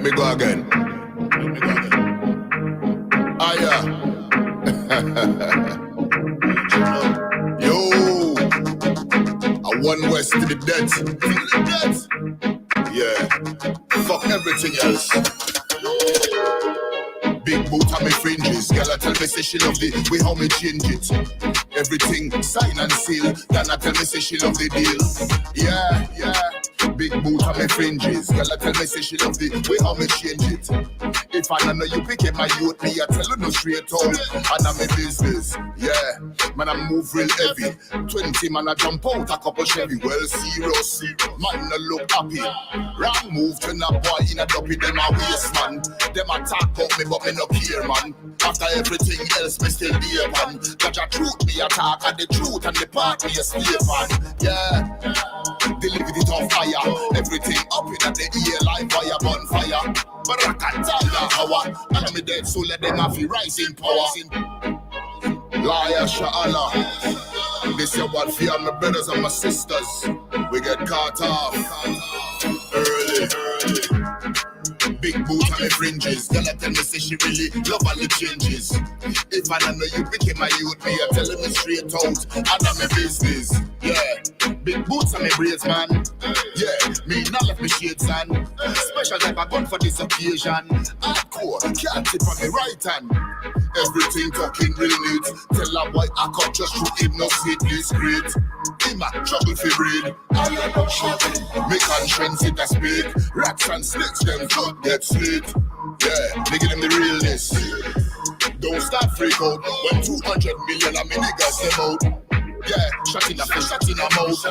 Let me go again. Ah, yeah. Yo, I one west to the death. Yeah, fuck everything else. Big boot on me fringes. Girl, I tell me say she love the way how me change it. Everything sign and seal. Then I tell me say she love the deal. Yeah. Big boot on me fringes. Girl, I tell me say she love the way how me change it. If I don't know you picking my youth, me I tell you no straight out. And I'm in business. Yeah, man I move real heavy. 20 man I jump out a couple Chevy. Well serious, man no look happy. Wrong move to a boy in a dopey. Them a waste man. Them a talk about me but me no care man. After everything else me still there man. Judge a truth me a talk and the truth and the part me a stay man. Yeah, deliver it on fire. Everything up in the air like fire bonfire. But I can't tell you how and me dead so let them have the rising power. Liar Sha'Allah. This is what fear my brothers and my sisters. We get caught off early. Big boot on the fringes. Girl, I tell me say she really love all the changes. If I don't know you picking my youth, me I tell me straight out. And I'm a business. Yeah, big boots on my braids, man. Yeah, me not left me shades on. Special type of gun for this occasion. Hardcore, can't tip on the right hand. Everything talking real neat. Tell her why I come just to him no sweet discreet. Him a trouble for breed. I am not shopping. Me conscience it a speak. Rats and snakes them foot get slit. Yeah, they give them the realness. Don't start freak out when 200 million of me niggas them out. Yeah, shot in a face, shot in a mouth.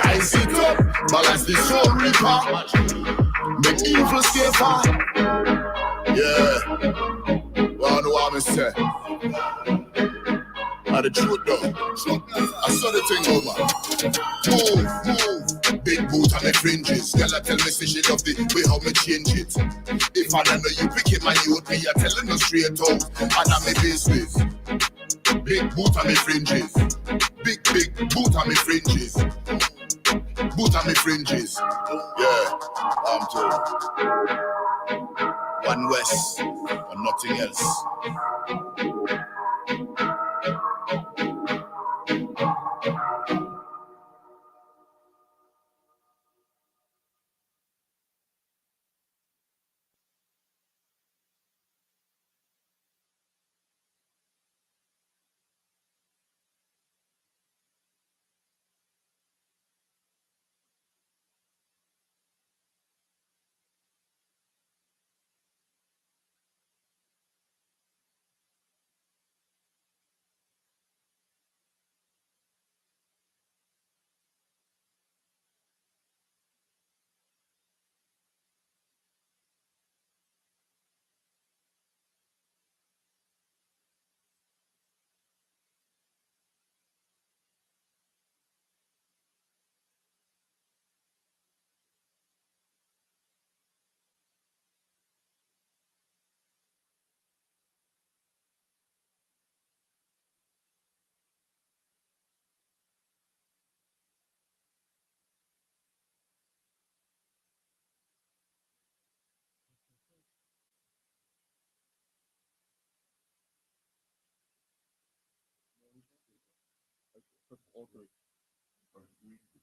Rise it up, balance the soul reaper. Make evil stay far. Yeah, well I know what I'm say. And the truth though, I saw the thing over. Move. Big boot on the fringes. Girl, I tell me say she love the way how me change it. If I don't know you picking my youth, me I telling you straight out. And I'm a business. Big boot on the fringes. Big boot on the fringes. Boot on the fringes. Yeah, I'm told. One West and nothing else.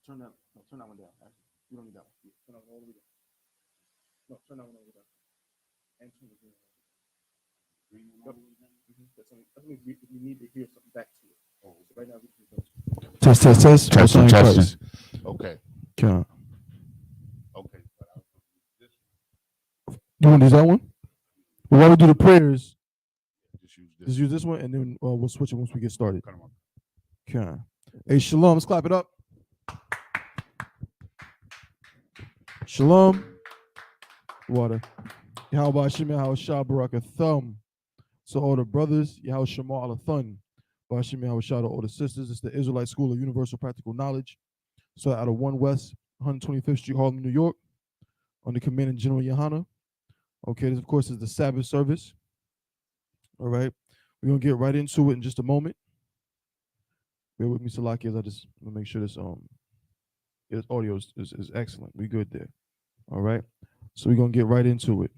Turn that one down. Actually, you don't need that one. Yeah, turn that one all the way down. No, turn that one all the way down. And turn the green one. Green one all the way down? That's only if we need to hear something back to it. Oh, so right now we can go. Test. Okay. Yeah. Okay. You want to use that one? Well, while we do the prayers, just use this one, and then we'll switch it once we get started. Okay. Hey, shalom. Let's clap it up. Shalom. Water. Yahweh Hashem, Yahweh Shah Barak Thumb. So all the brothers, Yahweh Shema Al Thun. Hashem, Yahweh Shah to all the sisters. It's the Israelite School of Universal Practical Knowledge. So out of 1 West 125th Street, Harlem, New York, under Commanding General Yohana. Okay, this of course is the Sabbath service. All right. We're gonna get right into it in just a moment. Bear with me, Salaki, as I just want to make sure this audio is excellent. We good there. All right. So we're gonna get right into it.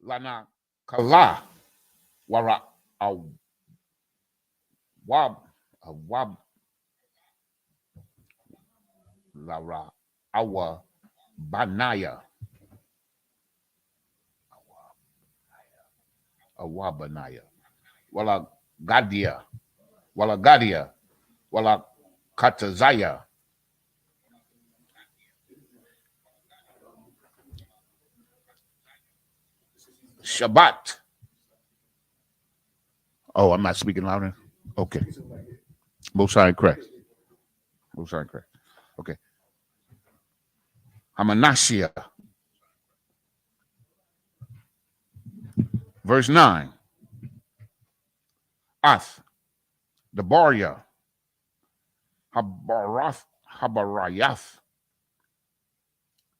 lana kala wara awab lara awa banaya awabanaya wala gadia wala katazaya Shabbat. Oh, I'm not speaking louder. Okay. Most High correct. Most High correct. Okay. Hamanashia. Verse 9. Ath. Debaria. Habarayath.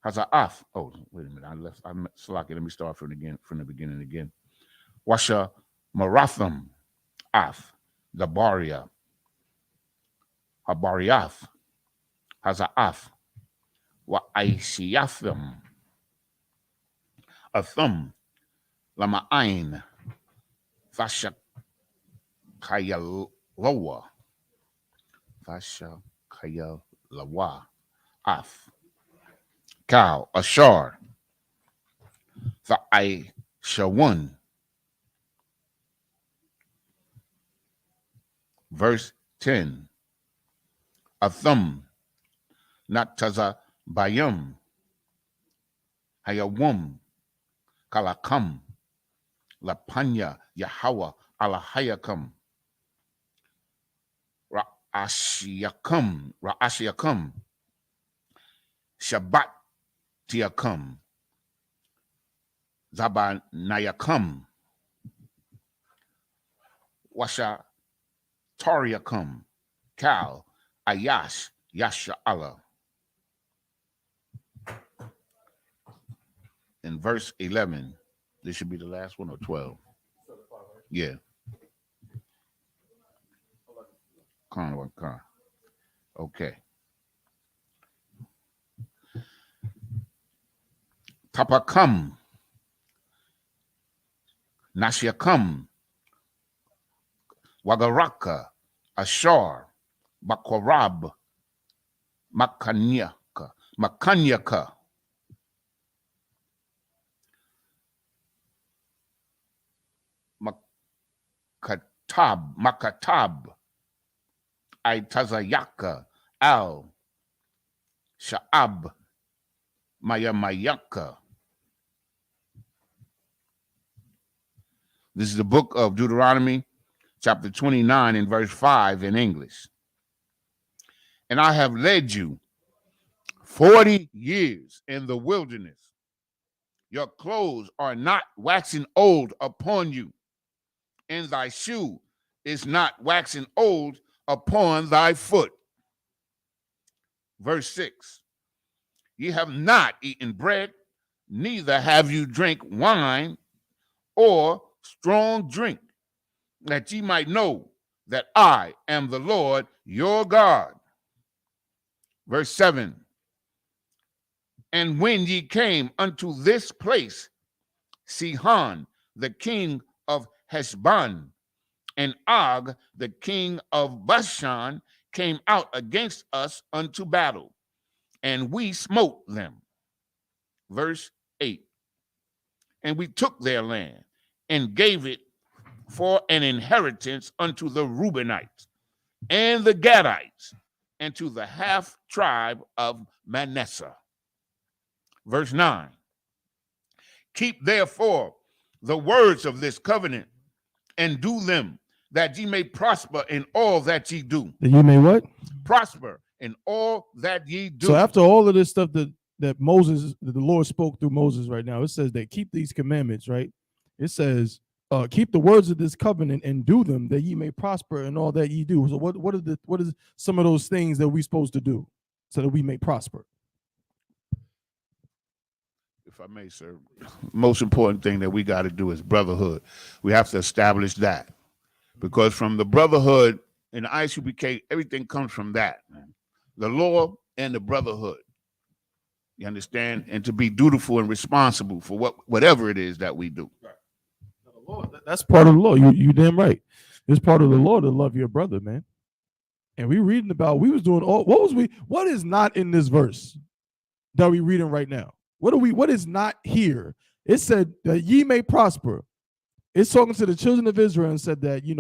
Hazaath. Oh, wait a minute. I'm slacking. Let me start from the beginning again. Washa Maratham. Ath. Debaria. Habariath. Hazaath. Wa Aishiatham. Athum. Lama'ain. Fasha Kayaloa. Fasha Kayalawa. Ath. Cow. Ashar. Tha'ai Shawun. Verse 10. Athum. Nataza Bayum. Hayawum. Kalakam. Lapanya Yahweh Alahayakam. Ra'ashiakam. Shabbat Tiakam. Zabanayakam. Washa Tariakam. Kal Ayash Yasha Allah. In verse 11, this should be the last one or 12. Yeah. Okay. Tapakam. Nashiakam. Wagaraka. Ashar. Bakorab. Makanyaka. Makatab, Aitazayaka, Al, Sha'ab, Mayamayaka. This is the book of Deuteronomy, chapter 29 and verse 5 in English. And I have led you 40 years in the wilderness. Your clothes are not waxing old upon you, and thy shoe is not waxing old upon thy foot. Verse 6. Ye have not eaten bread, neither have you drank wine or strong drink, that ye might know that I am the Lord your God. Verse 7. And when ye came unto this place, Sihon, the king of Heshbon, and Og, the king of Bashan, came out against us unto battle, and we smote them. Verse 8. And we took their land and gave it for an inheritance unto the Reubenites and the Gadites and to the half tribe of Manasseh. Verse 9. Keep therefore the words of this covenant and do them, that ye may prosper in all that ye do. That you may what? Prosper in all that ye do. So after all of this stuff that the Lord spoke through Moses right now, it says that keep these commandments, right? It says, keep the words of this covenant and do them, that ye may prosper in all that ye do. So what is some of those things that we supposed to do so that we may prosper? If I may, sir, most important thing that we got to do is brotherhood. We have to establish that, because from the brotherhood in the Isupk, everything comes from that, man. The law and the brotherhood. You understand? And to be dutiful and responsible for whatever it is that we do. That's part of the law. You damn right. It's part of the law to love your brother, man. And we reading about, we was doing what is not in this verse that we reading right now? What is not here? It said that ye may prosper. It's talking to the children of Israel and said that, you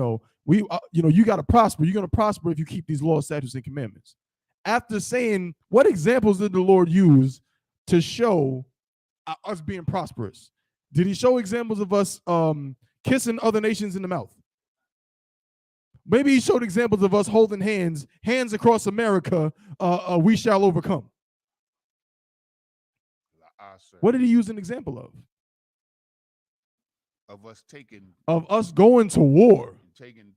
got to prosper. You're going to prosper if you keep these laws, statutes, and commandments. After saying, what examples did the Lord use to show us being prosperous? Did he show examples of us kissing other nations in the mouth? Maybe he showed examples of us holding hands across America, we shall overcome. What did he use an example of? Of us going to war. Kicking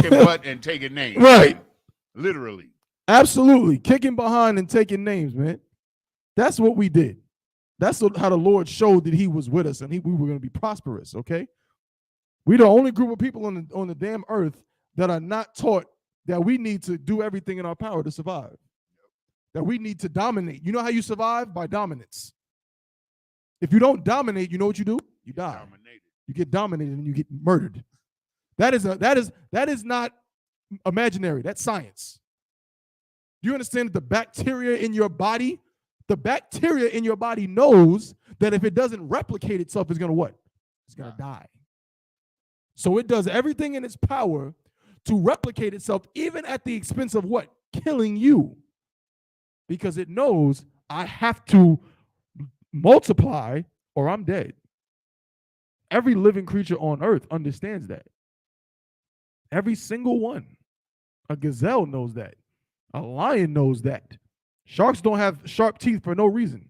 butt and taking names. Right. Literally. Absolutely. Kicking behind and taking names, man. That's what we did. That's how the Lord showed that he was with us and we were going to be prosperous, okay? We're the only group of people on the damn earth that are not taught that we need to do everything in our power to survive. That we need to dominate. You know how you survive? By dominance. If you don't dominate, you know what you do? You die. You get dominated and you get murdered. That is not imaginary. That's science. Do you understand that the bacteria in your body knows that if it doesn't replicate itself, it's going to what? It's going to die. So it does everything in its power to replicate itself, even at the expense of what? Killing you. Because it knows I have to multiply or I'm dead. Every living creature on earth understands that. Every single one. A gazelle knows that. A lion knows that. Sharks don't have sharp teeth for no reason.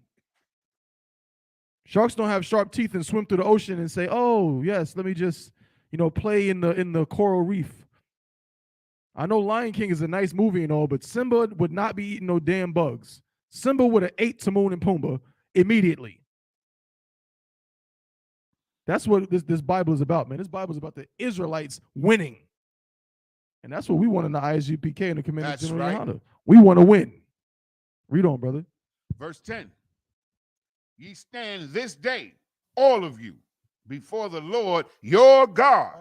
Sharks don't have sharp teeth and swim through the ocean and say, oh, yes, let me just, play in the coral reef. I know Lion King is a nice movie and all, but Simba would not be eating no damn bugs. Simba would have ate Timon and Pumbaa immediately. That's what this Bible is about, man. This Bible is about the Israelites winning. And that's what we want in the Isupk and the Commandment of General Honor. We want to win. Read on, brother. Verse 10. Ye stand this day, all of you, before the Lord your God.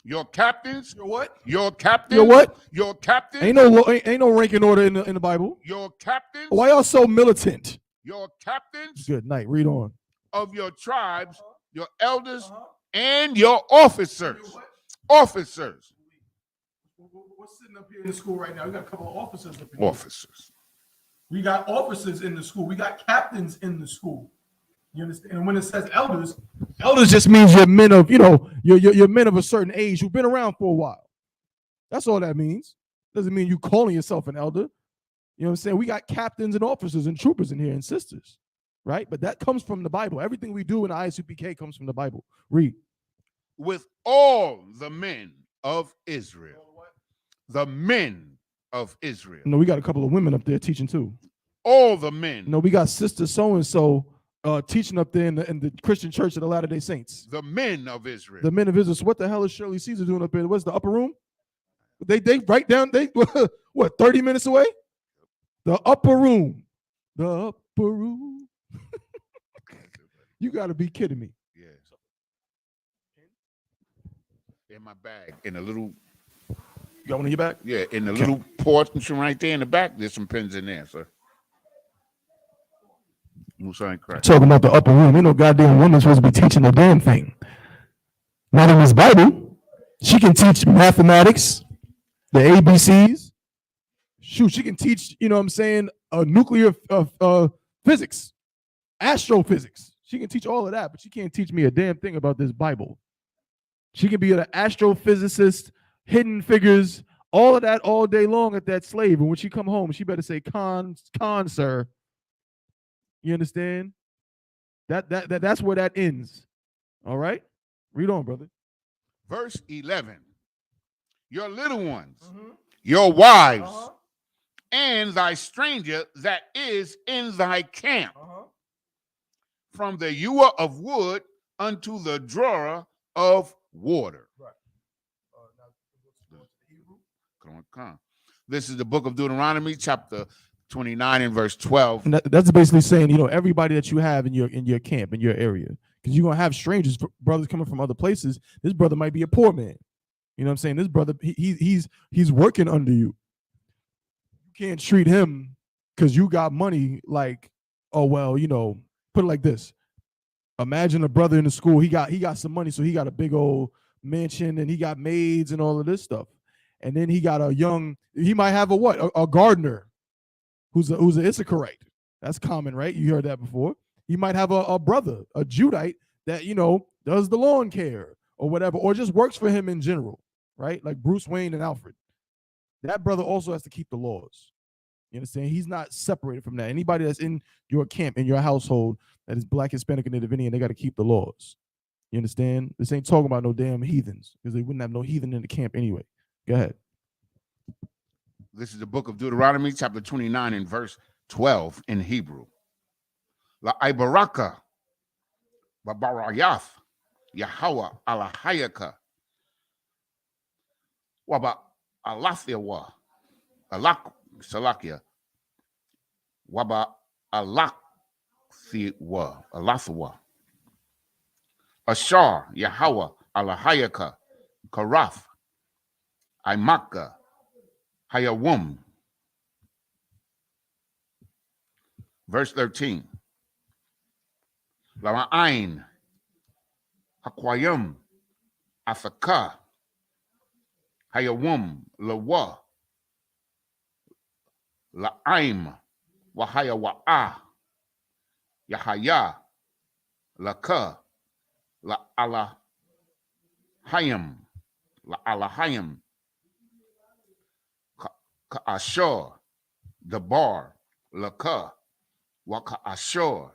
Your captains. Your what? Your captains. Your what? Your captains. Ain't no ranking order in the Bible. Your captains. Why y'all so militant? Your captains. Good night. Read on. Of your tribes, your elders, and your officers. Officers. We're sitting up here in the school right now. We got a couple of officers up here. Officers. We got officers in the school. We got captains in the school. You understand? And when it says elders just means you're men of, you're men of a certain age who've been around for a while. That's all that means. Doesn't mean you calling yourself an elder. You know what I'm saying? We got captains and officers and troopers in here and sisters, right? But that comes from the Bible. Everything we do in the Isupk comes from the Bible. Read. With all the men of Israel. The men of Israel. No, we got a couple of women up there teaching too. All the men. No, we got sister so-and-so teaching up there in the Christian Church of the Latter-day Saints. The men of Israel. The men of Israel. So what the hell is Shirley Caesar doing up there? What's the upper room? They right down, what, 30 minutes away? The upper room. The upper room. You got to be kidding me. Yeah. In my bag, in a little. You got one in your back? Yeah, in the little portion right there in the back, there's some pins in there, sir. Talking about the upper room. Ain't no goddamn woman supposed to be teaching a damn thing. Not in this Bible. She can teach mathematics, the ABCs. Shoot, she can teach, nuclear physics, astrophysics. She can teach all of that, but she can't teach me a damn thing about this Bible. She can be an astrophysicist, hidden figures, all of that all day long at that slave. And when she come home, she better say, con, sir. You understand? That's where that ends. All right? Read on, brother. Verse 11. Your little ones, your wives, and thy stranger that is in thy camp, from the ewer of wood unto the drawer of water. Right. This is the book of Deuteronomy, chapter 29 and verse 12. And that's basically saying, you know, everybody that you have in your camp, in your area, because you're gonna have strangers, brothers coming from other places. This brother might be a poor man. You know what I'm saying? This brother, he's working under you. You can't treat him because you got money like, oh well, you know, put it like this. Imagine a brother in the school, he got some money, so he got a big old mansion and he got maids and all of this stuff. And then he got he might have a gardener who's an Issacharite. That's common, right? You heard that before. He might have a brother, a Judite that, you know, does the lawn care or whatever, or just works for him in general, right? Like Bruce Wayne and Alfred. That brother also has to keep the laws. You understand? He's not separated from that. Anybody that's in your camp, in your household, that is Black, Hispanic, and Native Indian, they got to keep the laws. You understand? This ain't talking about no damn heathens, because they wouldn't have no heathen in the camp anyway. Go ahead. This is the book of Deuteronomy, chapter 29 and verse 12 in Hebrew. La Ibaraka, Babarayath, Yahweh, Alahayaka, Waba Alathiawa, Alak Salakia, Waba Alak. Alathawa, Ashar, Yahweh, Alahayaka, Karath, Imaka, Hayawum. Verse 13. Lama'ain, Hakwayum, Athaka, Hayawum, Lawa, La'aim, Wahayawa'a, Yahaya, Laka, La Alahayim, La Alahayim, Ka'ashor, Dabar, Laka, Waka Ashor,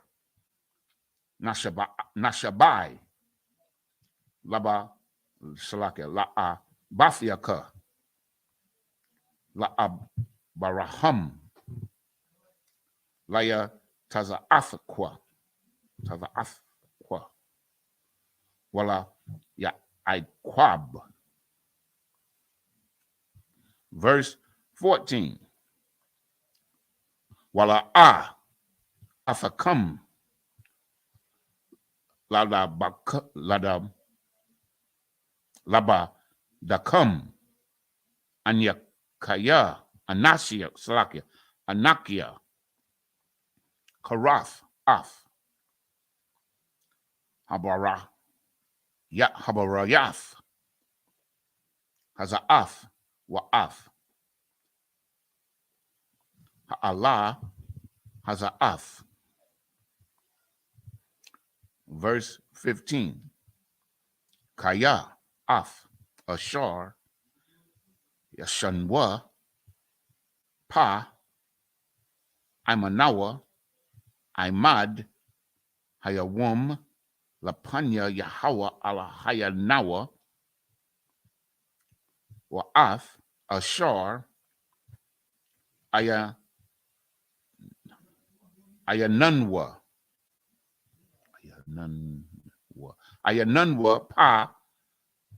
Nashabai, Laba, Salakia, La Bathiaka, La Baraham, Laya Taza'athaqua, Wala Ya Iquab. Verse 14. Wala Afakam, Laba Dakam, Anyakaya, Anasia, Salakia, Anakia, Karath, Af, Habarayath, Haza'af, Wa'af, Ha'ala, Haza'af. Verse 15. Kaya, Af, Ashar, Yashanwa, Pa, Imanawa, Imad, Hayawum, Lapanya, Yahweh, Alahayanawa, Wa'af, Ashar, Ayanunwa, Pa,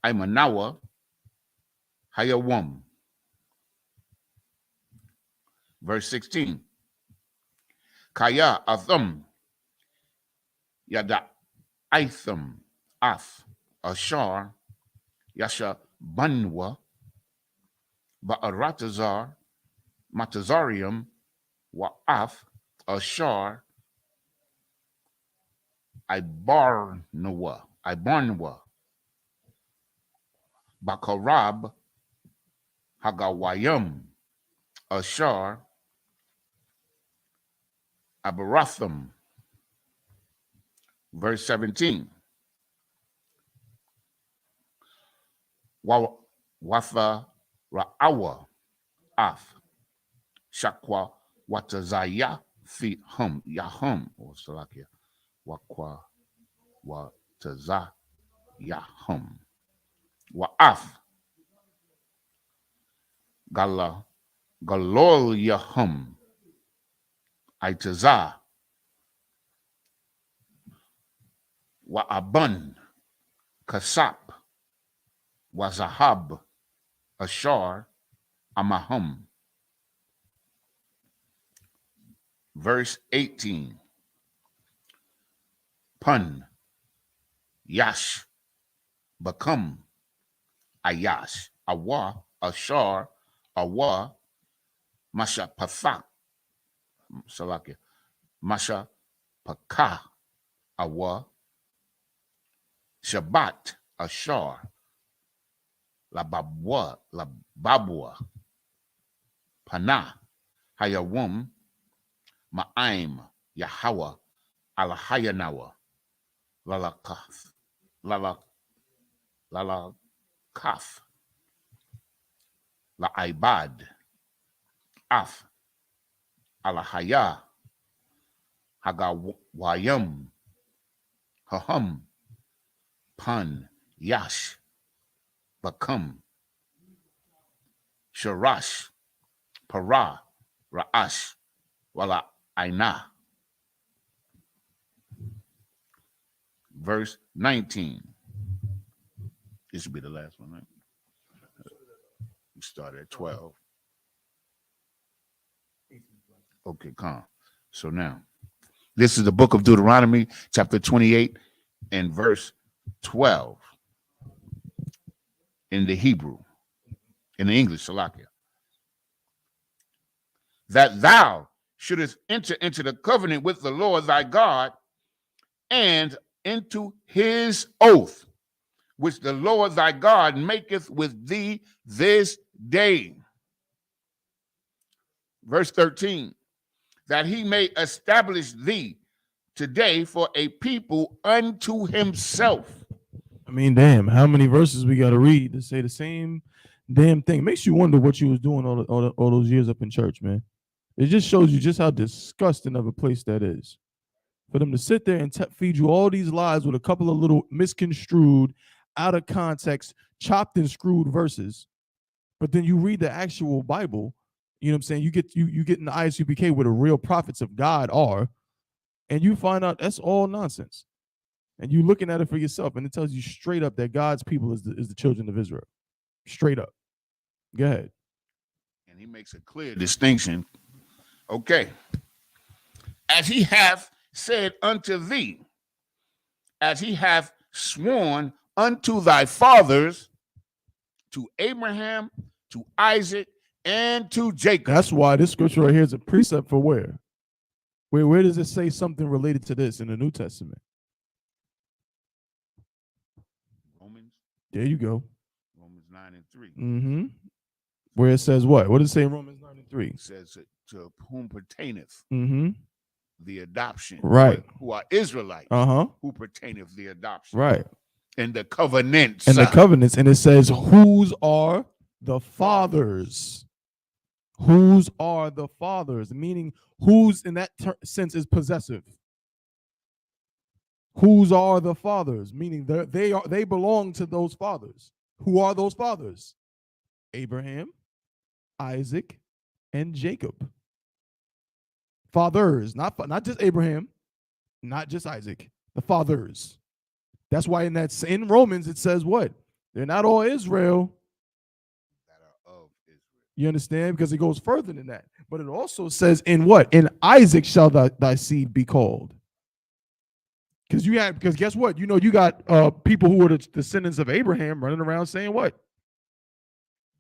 Imanawa, Hayawum. Verse 16. Kaya Atham, Yada Itham, Af, Ashar, Yasha Banwa, Ba'aratazar, Matazarium, Wa'af, Ashar, Ibarnwa, Bakarab, Hagawayam, Ashar, Abaratham. Verse 17. Watha Ra'awa, Af, Shakwa, Watazaya, Fi Hum, Yahum, or Salakia, Wakwa, Wataza, Yahum, Wa'af, Galol Yahum, Aitaza, Wa'aban, Kasap, Wazahab, Ashar, Amahum. verse 18. Pun, yash, become, ayash, awa, ashar, awa, masha pathak, salakia, masha pakah, awa, Shabbat, ashar, lababwa, panah, hayawum, ma'aim, yahawa, alahayanawa, lalakaf, lalakaf, la'ibad, af, alahaya, hagawayam, haham, pan, yash, bakam, sharash, para, ra'ash, wala aina. Verse 19. This should be the last one, right? We started at 12. Okay, calm. So now, this is the book of Deuteronomy, chapter 28 and verse 12 in the Hebrew, in the English, Salakia. That thou shouldest enter into the covenant with the Lord thy God and into his oath, which the Lord thy God maketh with thee this day. Verse 13, that he may establish thee today for a people unto himself. I mean, damn, how many verses we got to read to say the same damn thing? It makes you wonder what you was doing all those years up in church, man. It just shows you just how disgusting of a place that is. For them to sit there and feed you all these lies with a couple of little misconstrued, out of context, chopped and screwed verses. But then you read the actual Bible, you know what I'm saying? You get in the Isupk where the real prophets of God are, and you find out that's all nonsense. And you looking at it for yourself, and it tells you straight up that God's people is the children of Israel. Straight up. Go ahead. And he makes a clear distinction. Okay. As he hath said unto thee, as he hath sworn unto thy fathers, to Abraham, to Isaac, and to Jacob. That's why this scripture right here is a precept for where? Where does it say something related to this in the New Testament? Romans. There you go. Romans 9 and 3. Mm-hmm. Where it says what? What does it say in Romans 9 and 3? It says to whom pertaineth the adoption. Right. Who are Israelites. Who pertaineth the adoption. Right. And the covenants. And the covenants. And it says, whose are the fathers? Whose are the fathers? Meaning, whose in that sense is possessive. Whose are the fathers? Meaning they belong to those fathers. Who are those fathers? Abraham, Isaac, and Jacob. Fathers, not just Abraham, not just Isaac. The fathers. That's why in Romans it says what? They're not all Israel. That are of Israel. You understand? Because it goes further than that. But it also says in what? In Isaac shall thy seed be called. Because guess what? You know, you got people who are the descendants of Abraham running around saying what?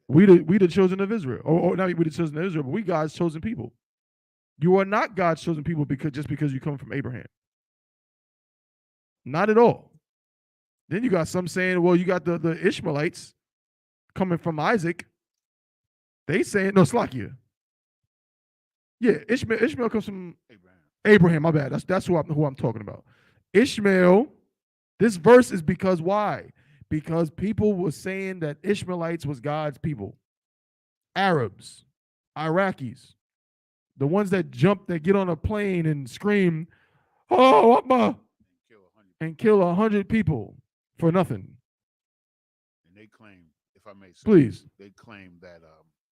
We the children of Israel. Or not we the children of Israel, but we God's chosen people. You are not God's chosen people because you come from Abraham. Not at all. Then you got some saying, well, you got the Ishmaelites coming from Isaac. They saying, no, Slakia. Yeah, Ishmael comes from Abraham, my bad. That's who I'm talking about. Ishmael, this verse is because why? Because people were saying that Ishmaelites was God's people. Arabs, Iraqis, the ones that get on a plane and scream, oh, Akbar, and kill 100 people for nothing. And they claim, if I may say, please, they claim that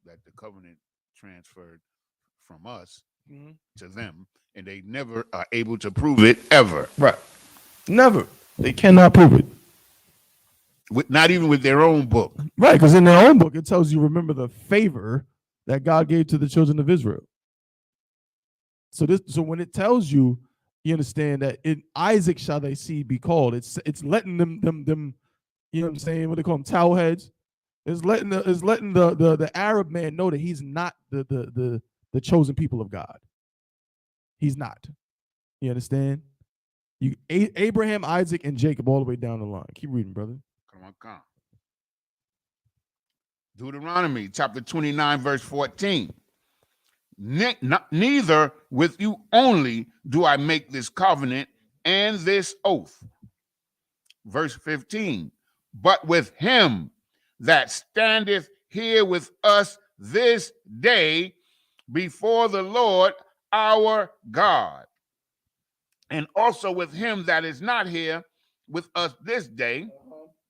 that the covenant transferred from us to them, and they never are able to prove it ever. Right. Never. They cannot prove it. Not even with their own book. Right, because in their own book, it tells you, remember the favor that God gave to the children of Israel. So when it tells you, you understand that in Isaac shall they see be called. It's letting them, you know what I'm saying? What they call them, towel heads. It's letting the Arab man know that he's not the chosen people of God. He's not. You understand? Abraham, Isaac, and Jacob all the way down the line. Keep reading, brother. Come on. Deuteronomy chapter 29, verse 14. Neither with you only do I make this covenant and this oath. Verse 15. But with him that standeth here with us this day before the Lord our God, and also with him that is not here with us this day.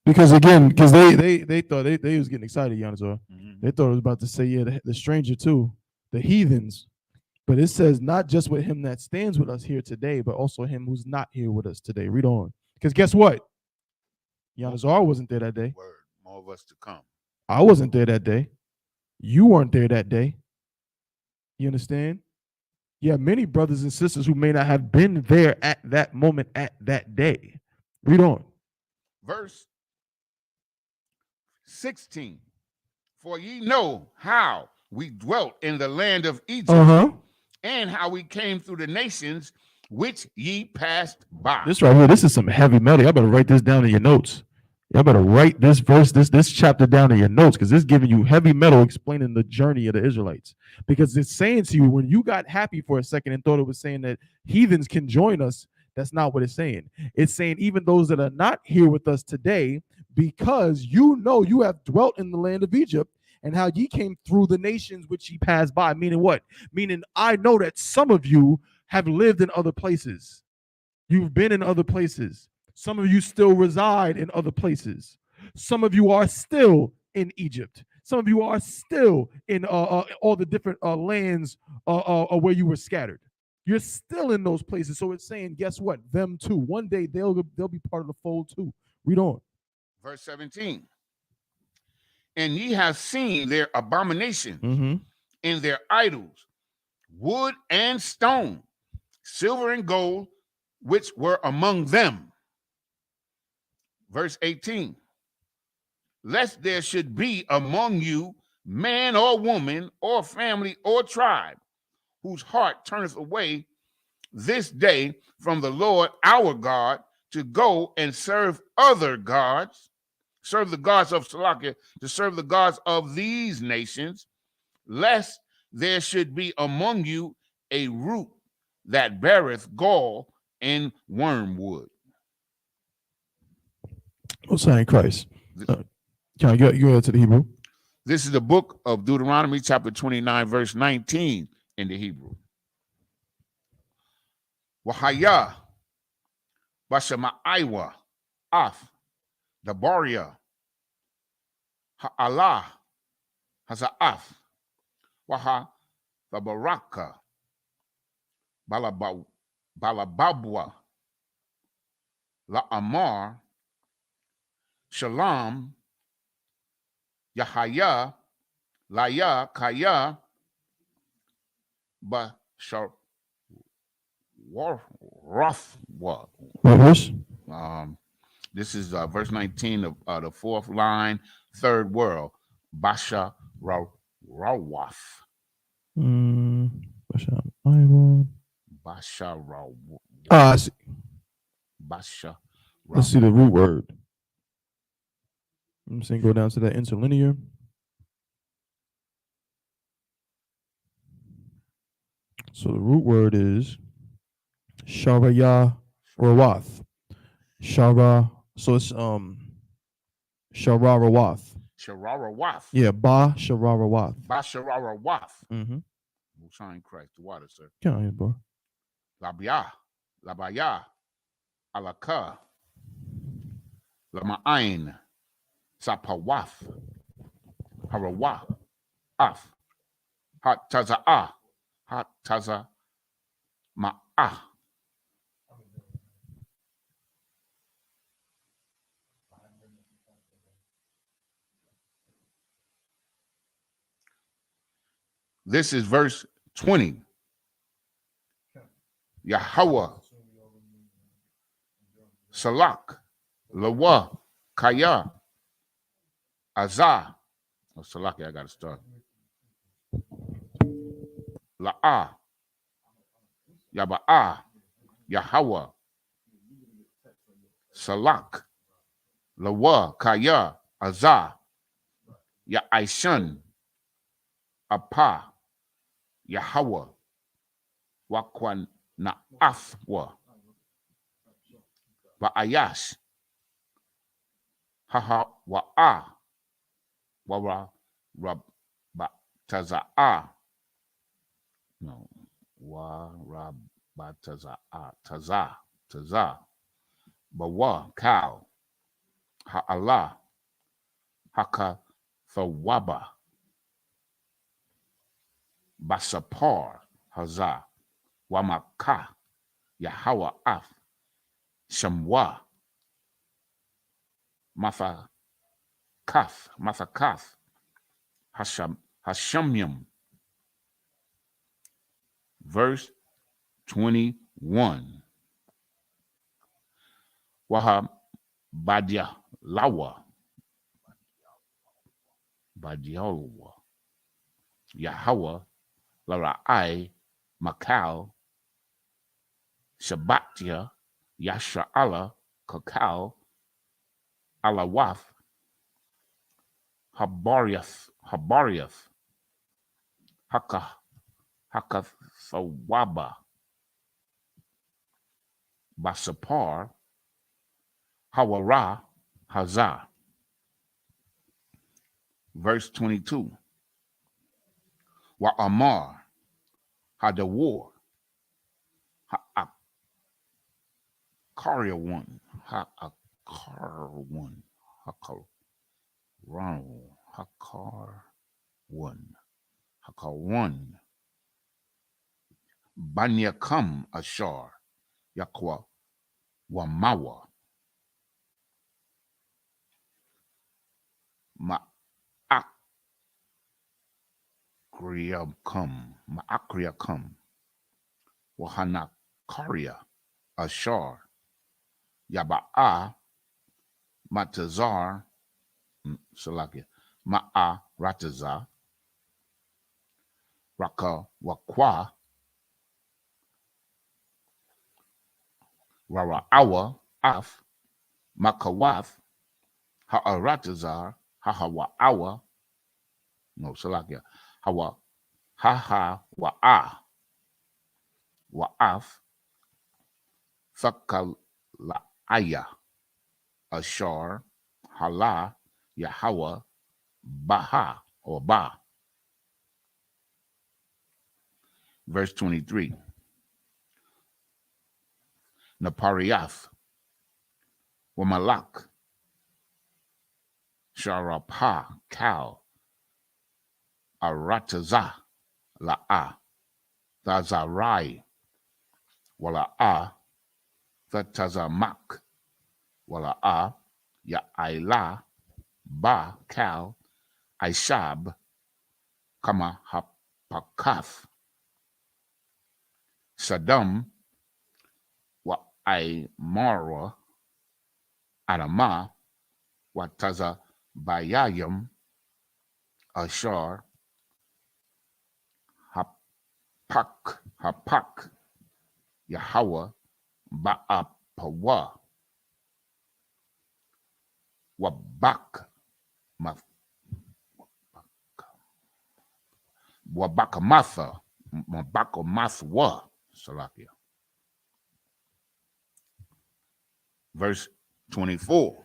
Because again, because they thought they was getting excited, Yanazar. They thought it was about to say, yeah, the stranger too, the heathens. But it says not just with him that stands with us here today, but also him who's not here with us today. Read on. Because guess what? Yanazar wasn't there that day. Word. More of us to come. I wasn't there that day. You weren't there that day. You understand? You have many brothers and sisters who may not have been there at that moment, at that day. Read on. Verse 16. For ye know how we dwelt in the land of Egypt, and how we came through the nations which ye passed by. This right here, this is some heavy metal. Y'all better write this down in your notes. Y'all better write this verse, this chapter down in your notes, because it's giving you heavy metal explaining the journey of the Israelites. Because it's saying to you, when you got happy for a second and thought it was saying that heathens can join us, that's not what it's saying. It's saying even those that are not here with us today, because you know you have dwelt in the land of Egypt, and how ye came through the nations which ye passed by. Meaning what? Meaning I know that some of you have lived in other places. You've been in other places. Some of you still reside in other places. Some of you are still in Egypt. Some of you are still in all the different lands where you were scattered. You're still in those places. So it's saying, guess what? Them too. One day they'll be part of the fold too. Read on. Verse 17. And ye have seen their abominations in their idols, wood and stone, silver and gold, which were among them. Verse 18. Lest there should be among you man or woman or family or tribe whose heart turneth away this day from the Lord our God to go and serve other gods, serve the gods of Salakia, to serve the gods of these nations, lest there should be among you a root that beareth gall and wormwood. What's saying Christ? Can I get you to the Hebrew? This is the book of Deuteronomy, chapter 29, verse 19 in the Hebrew. Wahaya, Bashamaiwa, Af, Dabaria, Ha'alah, Haza'af, Waha, Babaraka, Balababwa, La'amar, Shalom, Yahaya, Laya, Kaya, Bashar, Rothwa. This is verse 19 of the fourth line, third world. Basha Rawath. Basha Rawath. I see. Basha. Let's see the root word. I'm saying go down to that interlinear. So the root word is Sharaya Rawath. Shara. So it's Shararawath. Shararawath. Yeah, Ba Shararawath. Ba Shararawath. We'll shine Christ the water, sir. Get on here, bro. Labaya, Alaka, Lama'ain, Sapawaf, Harawa, Af, Hat Taza'a, Hat Taza Ma'ah. This is verse 20 Yahweh, Salak, Lawa, Kaya, Azah. Oh, Salaki, I got to start. La'ah, Yaba'ah, Yahweh, Salak, Lawa, Kaya, Azah, Ya'ishan, Apa, Yahweh, Wakwan Na'afwa, Ba'ayash, Haha Wa'ah, Wara Rab Bataza'ah. No, Wara Bataza'ah, Tazah, Bawa, Cow, Ha'Allah, Haka Thawaba, Basapar, Hazah, Wamaka, Yahweh Af, Shamwa, Mathakaf, Hashamyam. Verse 21. Waha Badia Lawa, Badiolawa, Yahweh, Lara'ai, Makal, Shabbatia, Yasha'ala, Kakal, Alawaf, Habariath, Hakathawaba, Basapar, Hawara, Hazah. Verse 22. Wa Amar, Hadawar, Ha'akaria one, Ha'akar one, Hakar one, Hakar one, Banyakam Ashar, Yakwa Wamawa, Ma'akriakam, Wahanakaria Ashar, Yaba'a, Matazar, Salakia, Ma'a Rataza, Raka Wakwa, Rara'awa, Af, Makawath, Ha'aratazar, Hahawa'awa, no, Salakia, Hawa, Haha Wa'af, Thakala'aya, Ashar, Hala, Yahweh, Baha, or Ba. Verse 23. Napariath, Wamalak, Sharapa, Kal, Arataza, La'a, Thazarai, Wala'a, Thatazamak, Wala'a, Ya'ila, Ba, Kal, Ishab, Kama Hapakath, Saddam, Wa'imara, Adama, Wataza Bayayim, Ashar, Hapak, Yahweh, Ba'apawa, Wabakamatha, Mabakamathwa, Salakia. Verse 24.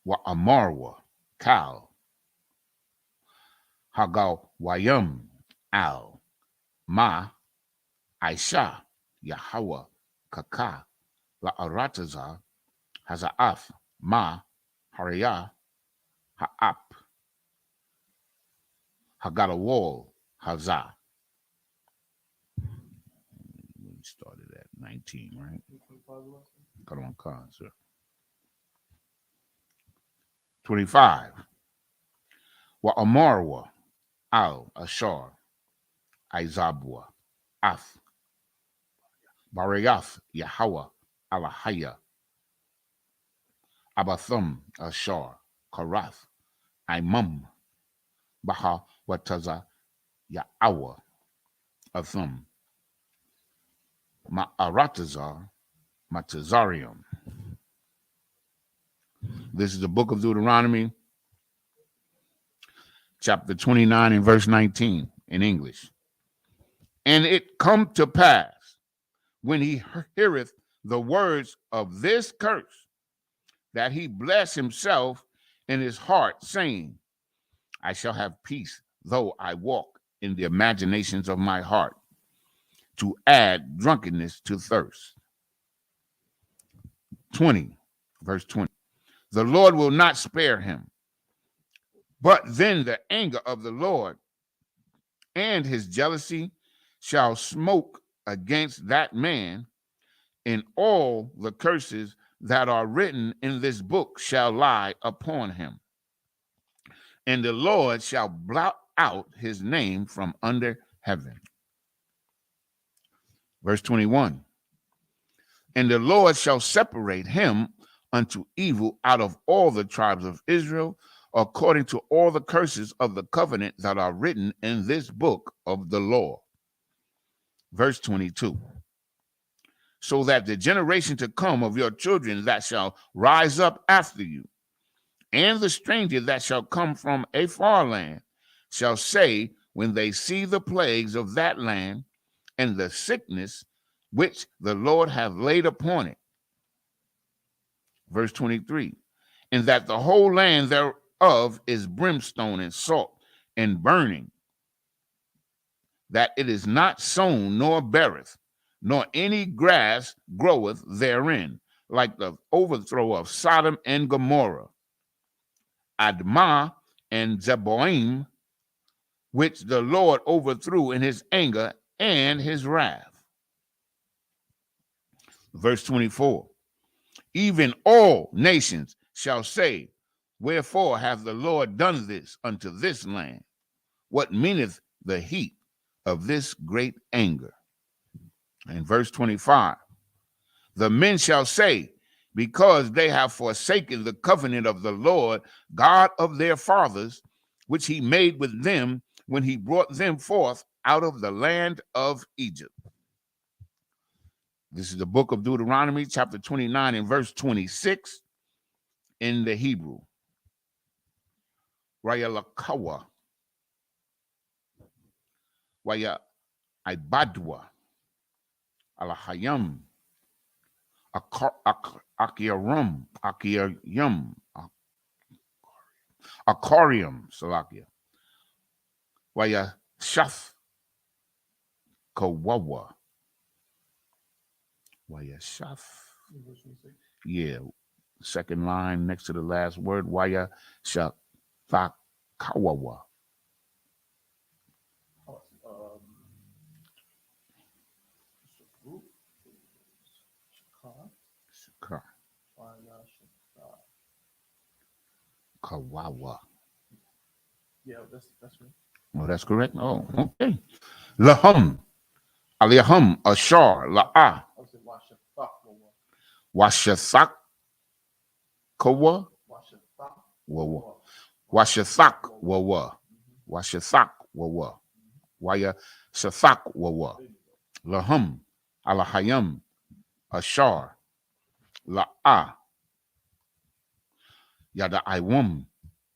Wa'amarwa, Kal, Hagal Wayam, Al, Ma, Aisha, Yahweh, Kaka, La'arataza, Haza'af, Ma, Hariyah, Ha'ap, Hagalawal, Hazah. We started at 19, right? Got on cards, sir. 25. Wa Amarwa, Al, Ashar, Izabwa, Ath, Barayath, Yahweh, Alahaya, Abathum, Ashar, Karath, Imam, Baha, Wataza, Yahweh, Athum, Ma'aratazar, Matazarium. This is the book of Deuteronomy, chapter 29 and verse 19 in English. And it come to pass, when he heareth the words of this curse, that he bless himself in his heart, saying, I shall have peace, though I walk in the imaginations of my heart, to add drunkenness to thirst. 20, verse 20. The Lord will not spare him, but then the anger of the Lord and his jealousy shall smoke against that man, and all the curses that are written in this book shall lie upon him. And the Lord shall blot out his name from under heaven. Verse 21. And the Lord shall separate him unto evil out of all the tribes of Israel, according to all the curses of the covenant that are written in this book of the law. Verse 22. So that the generation to come of your children that shall rise up after you, and the stranger that shall come from a far land, shall say, when they see the plagues of that land, and the sickness which the Lord hath laid upon it. Verse 23, and that the whole land thereof is brimstone and salt and burning, that it is not sown nor beareth, nor any grass groweth therein, like the overthrow of Sodom and Gomorrah, Admah and Zeboim, which the Lord overthrew in his anger and his wrath. Verse 24, even all nations shall say, wherefore hath the Lord done this unto this land? What meaneth the heat of this great anger? And verse 25, the men shall say, because they have forsaken the covenant of the Lord, God of their fathers, which he made with them when he brought them forth out of the land of Egypt. This is the book of Deuteronomy, chapter 29 and verse 26 in the Hebrew. Raya Lakawa, Waya Ibadwa, Alahayam, Akiarum, Akarium, Salakia, Waya Shaf, Kawawa, Waya Shaf. Yeah, second line next to the last word, Waya Shaf, Kawawa. Kawawa. Yeah, that's right. Oh, that's correct. Oh, okay. Lahum, Aliyahum, Ashar, La'ah, Washathak, Kawa, Wawa, Washathak, Wawa, Washathak, Wawa, Waya Shathak, Wawa, Lahum, Alahayam, Ashar, La'ah, Yada Iwum,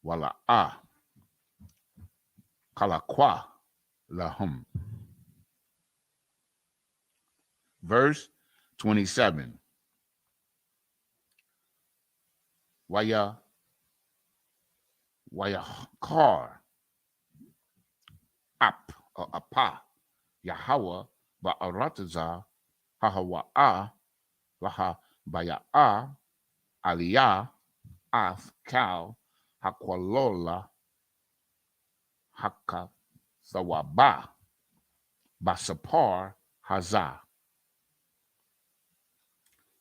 Wala'ah, Kalakwa, Lahum. Verse 27. Waya Kar, Ap, or Apa, Yahweh, Ba'arataza, Hahawa'a, Laha Baya'a, Aliyah, Ath, Kal, Hakwalola, Haka, Thawaba, Basapar, Hazah.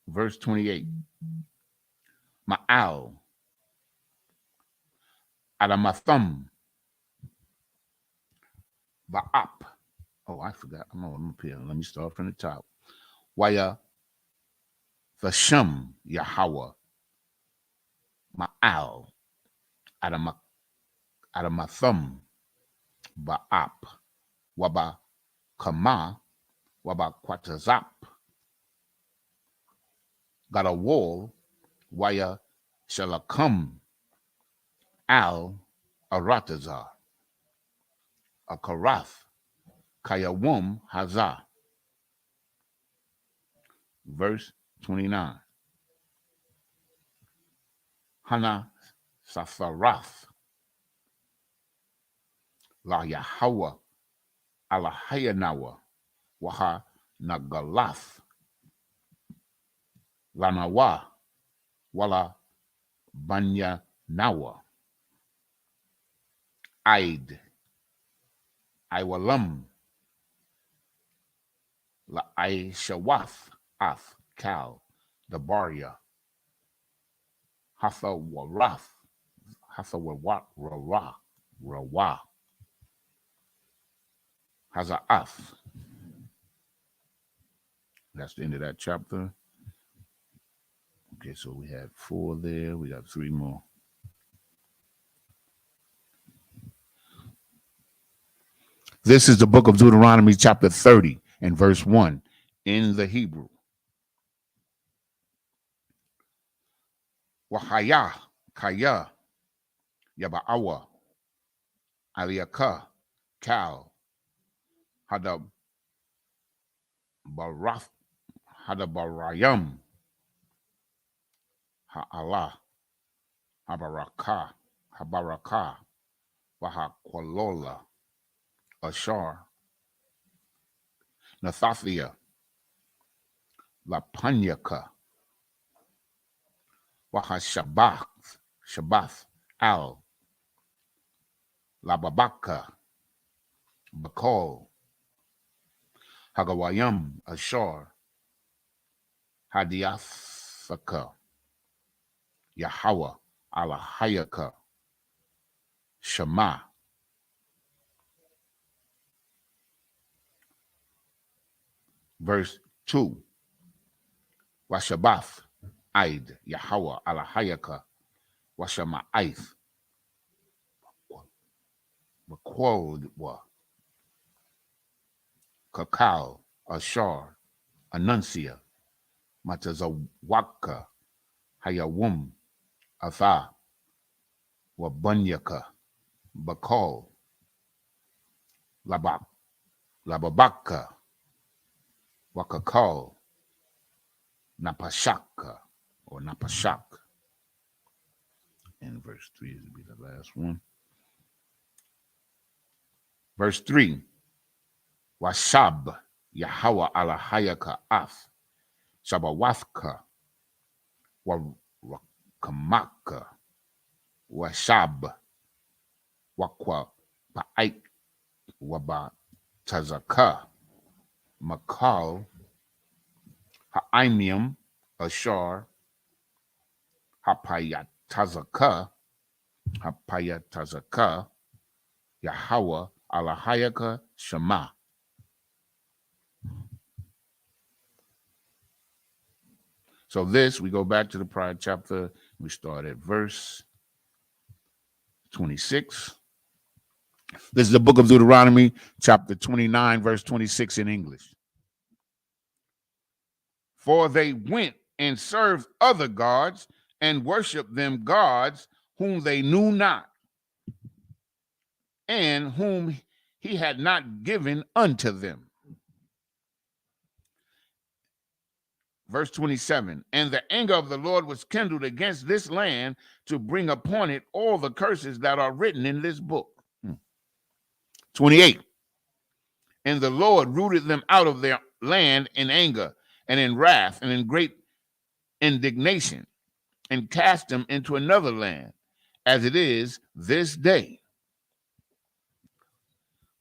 Verse 28. Ma'al, Adamathum, Ba'ap, Oh, I forgot. I'm up here. Let me start from the top. Waya Thasham Yahweh Ma'al Adamathum Ba'ap Waba Kama Waba Quatazap. Got a wall Waya Shalakam Al Aratazar a Karath Kayawum Hazah. Verse 29. Hana Safarath La Yahweh Alahayanawa Waha Nagalath Lanawa Wala Banya Nawa Aid Iwalam La Aishawath Ath Kal Dabaria Hatha Warath Hatha Rawa Hazaath. That's the end of that chapter. Okay, so we had 4 there. We got 3 more. This is the book of Deuteronomy, chapter 30 and verse 1 in the Hebrew. Wahaya Kaya Yaba'awa Aliyaka Kal Hadabarayam Ha'ala Habaraka Wahakwalola Ashar Nathathia Lapanyaka Wahashabath Al Lababaka Bakol Hagawayam Ashar Hadiathaka Yahweh Alahayaka Shema. Verse 2. Washabath Aid Yahweh Alahayaka Washama'aith Wakwodwa Kakal Ashar Anuncia Matazawaka Hayawum Atha Wabunyaka Bakal Lababaka Wakakal Napashaka or Napashak. And verse 3 will be the last one. Verse 3. Washab Yahweh Alahayaka Ath Shabawathka Wakamaka Washab Wakwa Pa'ik Waba Tazaka Makal Ha'imium Ashar Hapayatazaka Yahweh Alahayaka Shema. So this, we go back to the prior chapter. We start at verse 26. This is the book of Deuteronomy, chapter 29, verse 26 in English. For they went and served other gods and worshiped them gods whom they knew not, and whom he had not given unto them. Verse 27, and the anger of the Lord was kindled against this land to bring upon it all the curses that are written in this book. 28, and the Lord rooted them out of their land in anger and in wrath and in great indignation, and cast them into another land, as it is this day.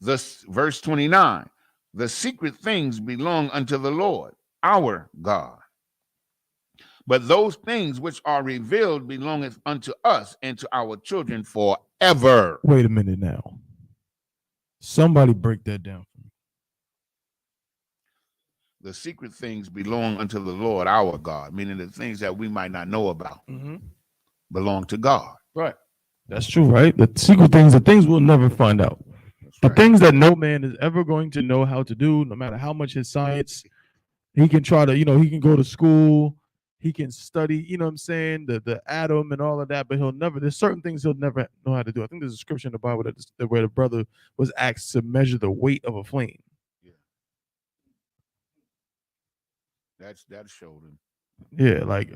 Verse 29, the secret things belong unto the Lord, our God. But those things which are revealed belongeth unto us and to our children forever. Wait a minute now. Somebody break that down for me. the secret things belong unto the Lord our God, meaning the things that we might not know about belong to God. Right. That's true, right? The secret things, the things we'll never find out. That's The right. things that no man is ever going to know how to do, no matter how much his science, he can try to, he can go to school, he can study, what I'm saying, the atom and all of that, but there's certain things he'll never know how to do. I think there's a scripture in the Bible where the brother was asked to measure the weight of a flame. Yeah. That showed him. Yeah, like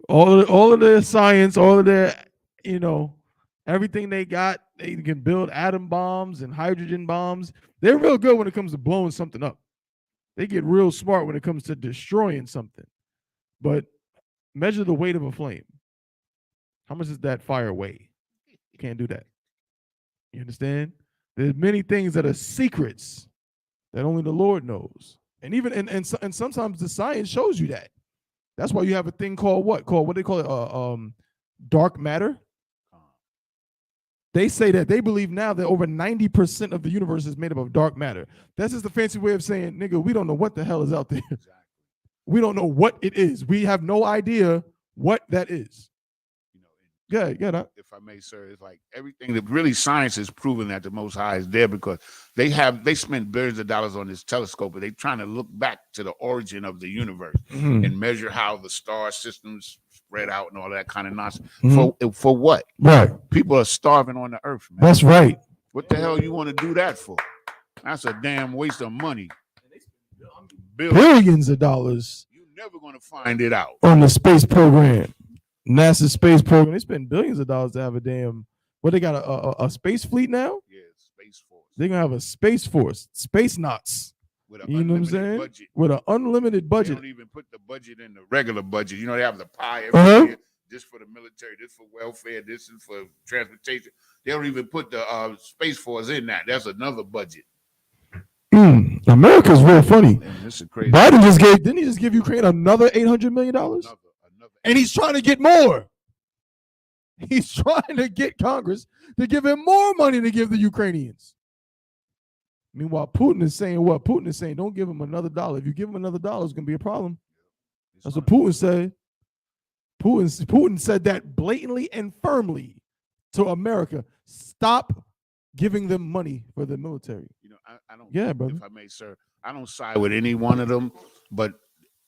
all of their science, all of their, everything they got, they can build atom bombs and hydrogen bombs. They're real good when it comes to blowing something up. They get real smart when it comes to destroying something. But measure the weight of a flame. How much does that fire weigh? You can't do that. You understand? There's many things that are secrets that only the Lord knows. And even and sometimes the science shows you that. That's why you have a thing called what they call it dark matter. They say that they believe now that over 90% of the universe is made up of dark matter. That's just a fancy way of saying, nigga, we don't know what the hell is out there. Exactly. We don't know what it is. We have no idea what that is. Yeah. If I may, sir, it's like everything that really science is proving that the Most High is there, because they spent billions of dollars on this telescope, and they're trying to look back to the origin of the universe and measure how the star systems spread out and all that kind of nonsense. For what? Right. People are starving on the earth, man. That's right. What the hell you want to do that for? That's a damn waste of money. Billions of dollars. You're never going to find it out. On the space program. NASA space program. They spend billions of dollars to have a damn, they got a space fleet now? Yeah, Space Force. They're going to have a space force, space knots. You know what I'm saying? Budget. With an unlimited budget. They don't even put the budget in the regular budget. They have the pie every year. This for the military, this for welfare, this is for transportation. They don't even put the Space Force in that. That's another budget. America's real funny. Man, this is crazy. Biden didn't he just give Ukraine another $800 million? And he's trying to get more. He's trying to get Congress to give him more money to give the Ukrainians. Meanwhile, Putin is saying what? Putin is saying, don't give him another dollar. If you give him another dollar, it's going to be a problem. That's what Putin said. Putin said that blatantly and firmly to America. Stop giving them money for the military. I don't. Yeah, brother. If I may, sir, I don't side with any one of them, but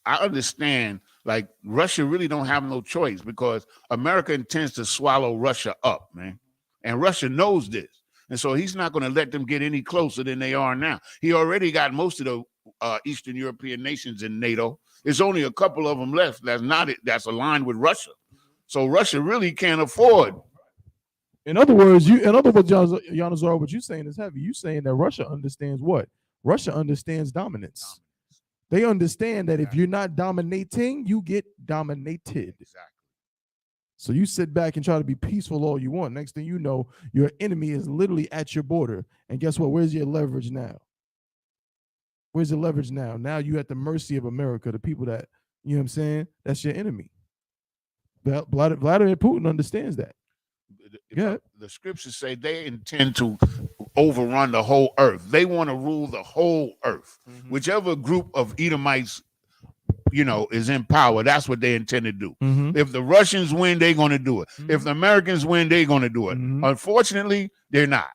I understand, like, Russia really don't have no choice, because America intends to swallow Russia up, man. And Russia knows this. And so he's not going to let them get any closer than they are now. He already got most of the Eastern European nations in NATO. There's only a couple of them left that's aligned with Russia. So Russia really can't afford. In other words, Yanazar, what you're saying is heavy. You're saying that Russia understands what? Russia understands dominance. They understand that if you're not dominating, you get dominated. Exactly. So you sit back and try to be peaceful all you want. Next thing you know, your enemy is literally at your border. And guess what? Where's your leverage now? Where's the leverage now? Now you're at the mercy of America, the people that, you know what I'm saying? That's your enemy. Vladimir Putin understands that. The scriptures say they intend to overrun the whole earth. They want to rule the whole earth. Whichever group of Edomites, is in power, that's what they intend to do. If the Russians win, they're going to do it. If the Americans win, they're going to do it. Unfortunately, they're not,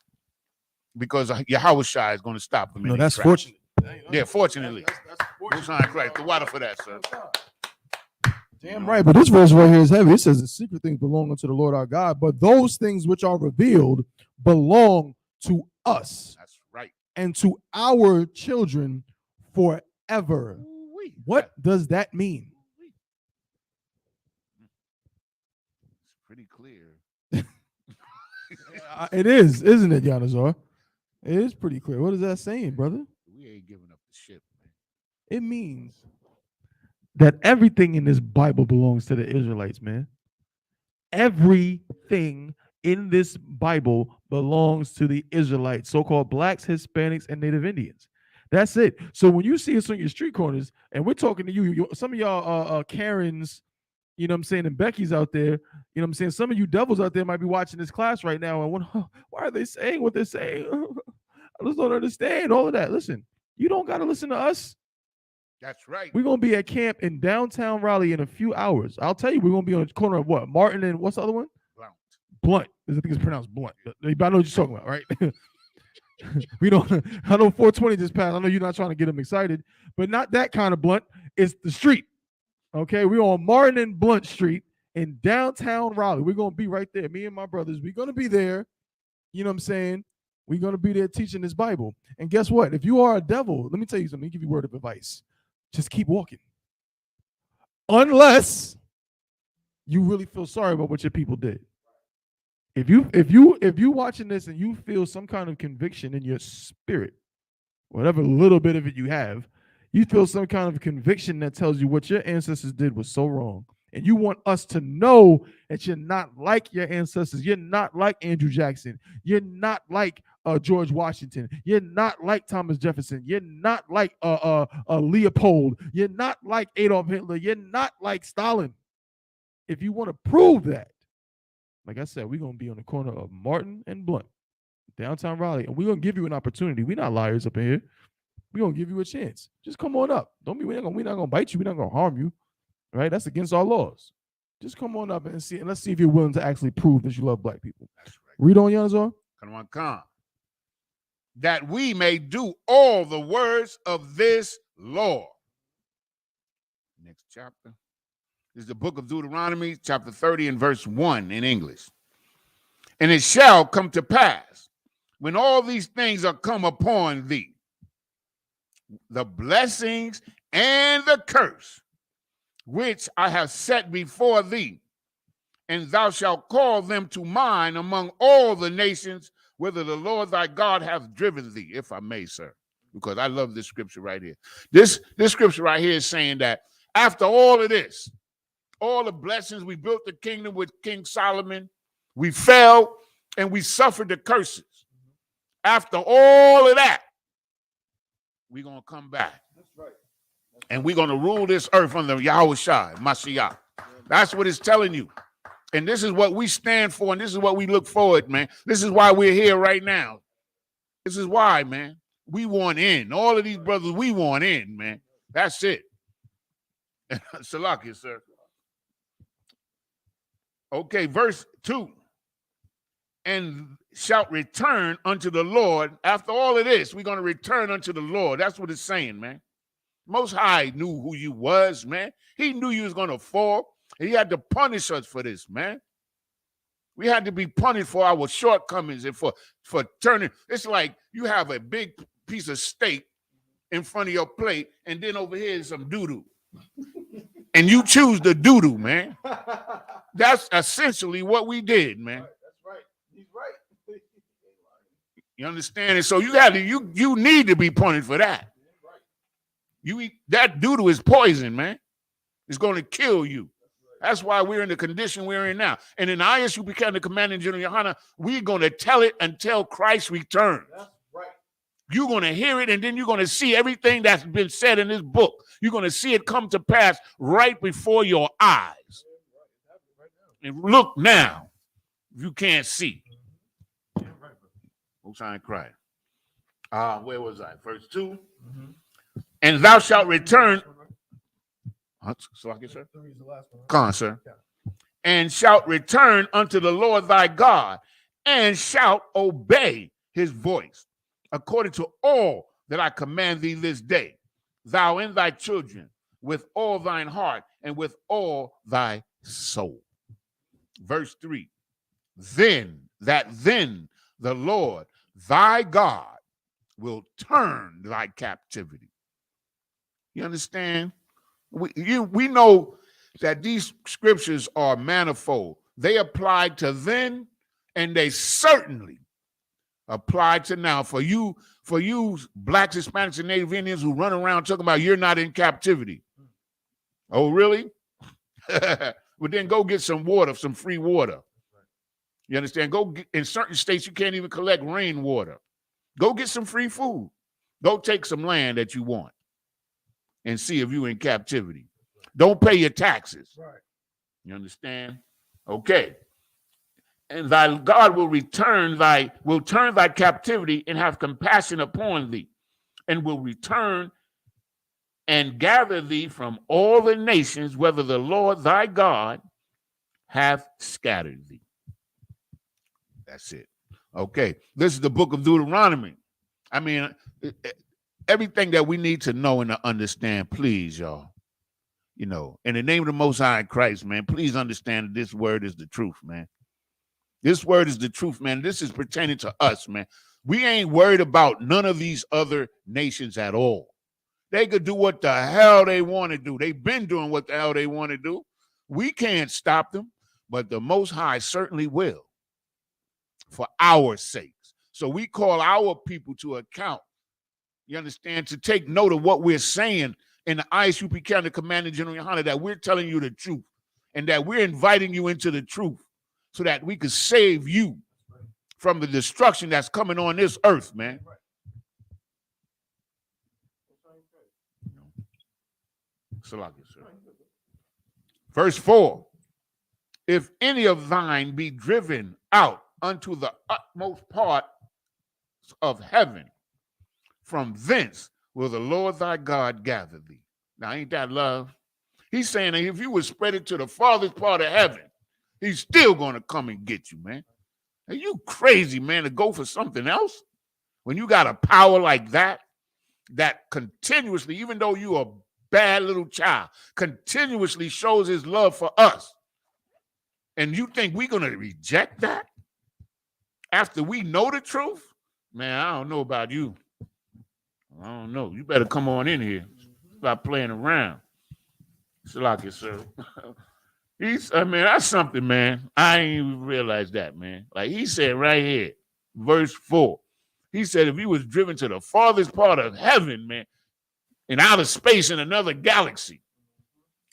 because Yahushua is going to stop them. No, that's fortunate. Yeah, fortunately. That's right. The water for that, sir. Damn right, but this verse right here is heavy. It says the secret things belong unto the Lord our God, but those things which are revealed belong to us. That's right. And to our children forever. What does that mean? It's pretty clear. It is, isn't it, Yanazar? It is pretty clear. What is that saying, brother? We ain't giving up the ship, man. It means that everything in this Bible belongs to the Israelites, man. Everything in this Bible belongs to the Israelites, so-called blacks, Hispanics, and Native Indians. That's it. So when you see us on your street corners, and we're talking to you, some of y'all Karens, you know what I'm saying, and Becky's out there, you know what I'm saying, some of you devils out there might be watching this class right now and wonder, why are they saying what they're saying? I just don't understand all of that. Listen, You don't got to listen to us. That's right. We're going to be at camp in downtown Raleigh in a few hours. I'll tell you, we're going to be on the corner of what? Martin and what's the other one? Blunt. I think it's pronounced Blunt. I know what you're talking about, right? We don't. I know 420 just passed. I know you're not trying to get them excited, but not that kind of Blunt. It's the street. Okay, we're on Martin and Blunt Street in downtown Raleigh. We're going to be right there. Me and my brothers, we're going to be there. You know what I'm saying? We're going to be there teaching this Bible. And guess what? If you are a devil, let me tell you something. Let me give you a word of advice. Just keep walking. Unless you really feel sorry about what your people did. If you watching this and you feel some kind of conviction in your spirit, whatever little bit of it you have, you feel some kind of conviction that tells you what your ancestors did was so wrong. And you want us to know that you're not like your ancestors. You're not like Andrew Jackson. You're not like George Washington. You're not like Thomas Jefferson. You're not like Leopold. You're not like Adolf Hitler. You're not like Stalin. If you want to prove that, like I said, we're going to be on the corner of Martin and Blunt, downtown Raleigh, and we're going to give you an opportunity. We're not liars up in here. We're going to give you a chance. Just come on up. We're not going to bite you. We're not going to harm you. Right? That's against our laws. Just come on up and see, and let's see if you're willing to actually prove that you love black people. That's right. Read on, Yanazar. Come. That we may do all the words of this law. Next chapter. This is the book of Deuteronomy, chapter 30 and verse 1 in English. And it shall come to pass, when all these things are come upon thee, the blessings and the curse, which I have set before thee, and thou shalt call them to mind among all the nations, whither the Lord thy God hath driven thee, if I may, sir, because I love this scripture right here. This scripture right here is saying that after all of this, all the blessings, we built the kingdom with King Solomon, we fell, and we suffered the curses. After all of that, we're going to come back. That's right. And we're going to rule this earth under Yahweh Shai, Mashiach. That's what it's telling you. And this is what we stand for, and this is what we look forward, man. This is why we're here right now. This is why, man. We want in. All of these brothers, we want in, man. That's it. Salakia, sir. Okay, verse 2. And shalt return unto the Lord. After all of this, we're going to return unto the Lord. That's what it's saying, man. Most High knew who you was, man. He knew you was going to fall. He had to punish us for this, man. We had to be punished for our shortcomings and for turning. It's like you have a big piece of steak in front of your plate, and then over here is some doo-doo. And you choose the doo-doo, man. That's essentially what we did, man. That's right. He's right. You understand? And so you need to be punished for that. You eat that doo-doo is poison, man. It's going to kill you. That's why we're in the condition we're in now. And in ISU became the commanding general, Yohana, we're going to tell it until Christ returns. That's right. You're going to hear it, and then you're going to see everything that's been said in this book. You're going to see it come to pass right before your eyes. And look now, you can't see. Who's trying to cry? Where was I? Verse 2. Mm-hmm. And thou shalt return. So I guess, sir? Come on, sir. And shalt return unto the Lord thy God, and shalt obey his voice, according to all that I command thee this day, thou and thy children, with all thine heart and with all thy soul. Verse 3. Then the Lord thy God will turn thy captivity. You understand? We know that these scriptures are manifold. They apply to then, and they certainly apply to now. For you blacks, Hispanics, and Native Indians who run around talking about you're not in captivity. Oh, really? Well, then go get some water, some free water. You understand? In certain states, you can't even collect rainwater. Go get some free food. Go take some land that you want and see if you're in captivity. Don't pay your taxes. Right. You understand? Okay. And thy God will turn thy captivity and have compassion upon thee, and will return and gather thee from all the nations, whether the Lord thy God hath scattered thee. That's it. Okay, this is the book of Deuteronomy. I mean, everything that we need to know and to understand, please, y'all. You know, in the name of the Most High in Christ, man, please understand that this word is the truth, man. This word is the truth, man. This is pertaining to us, man. We ain't worried about none of these other nations at all. They could do what the hell they want to do. They've been doing what the hell they want to do. We can't stop them, but the Most High certainly will for our sakes. So we call our people to account, you understand, to take note of what we're saying in the Isupk County Commander General Yohana, that we're telling you the truth and that we're inviting you into the truth so that we could save you from the destruction that's coming on this earth, man. Verse 4, if any of thine be driven out unto the utmost part of heaven, from thence will the Lord thy God gather thee. Now, ain't that love? He's saying that if you would spread it to the farthest part of heaven, he's still going to come and get you, man. Are you crazy, man, to go for something else? When you got a power like that, that continuously, even though you a bad little child, continuously shows his love for us. And you think we're going to reject that after we know the truth? Man, I don't know about you. I don't know. You better come on in here. Stop playing around. Salaki, sir. That's something, man. I ain't even realized that, man. Like he said right here, verse 4. He said if he was driven to the farthest part of heaven, man, in outer space in another galaxy,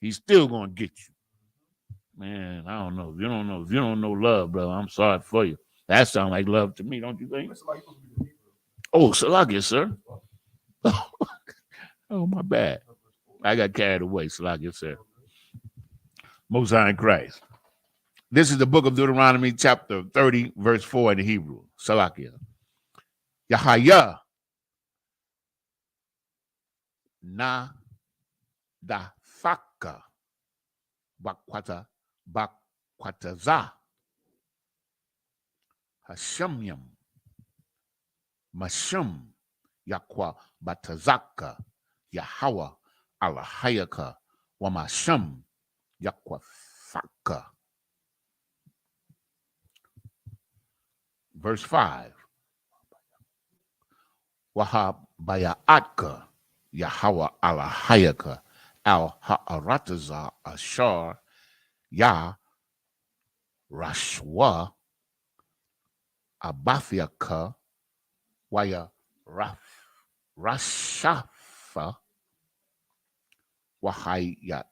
he's still going to get you. Man, I don't know. If you don't know love, brother, I'm sorry for you. That sounds like love to me, don't you think? Oh, Salakia, sir. Oh, my bad. I got carried away, Salakia, sir. Most High in Christ. This is the book of Deuteronomy, chapter 30, verse 4 in the Hebrew. Salakia. Yahaya na da faka bakwataza Hashamyam Mashum Yakwa Batazaka Yahawa Alahayaka Wamasham Yakwa Faka. Verse 5. Wahabayaatka Yahawa Alahayaka Al Ha'arataza Ashar Ya Rashwa Abathiaka Waya Rashafa Wahaya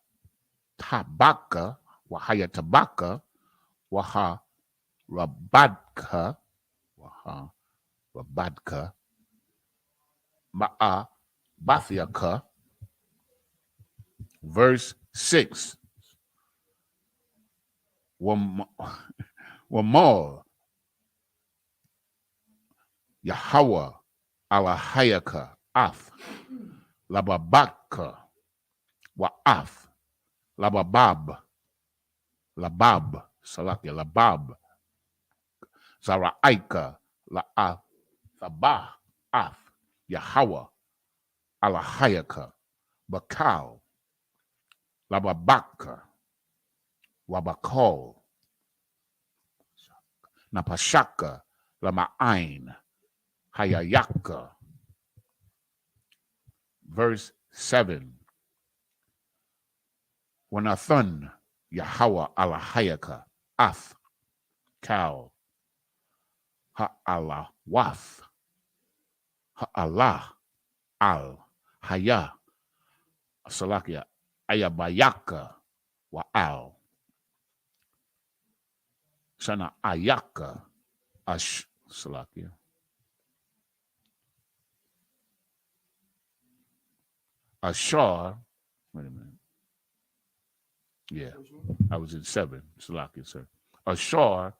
Tabaka Waha Rabadka Ma'a Bathiaka. Verse 6. Wamor Yahweh Alahayaka Af Lababaka Wa'af Labab Salakia Labab Zara'aika La'af Sabbath Af Yahweh Alahayaka Bakal Lababaka Wabakol Napashaka Lama'ain Hayayaka. Verse 7. Wanathan Yahweh Alahayaka Af Kal Ha'ala Waf Ha'ala Al Haya Salakia Ayabayaka Wa'al Sana Ayaka Ash Salakia Ashar. Wait a minute. Yeah, I was in 7. Salakia, sir. Ashar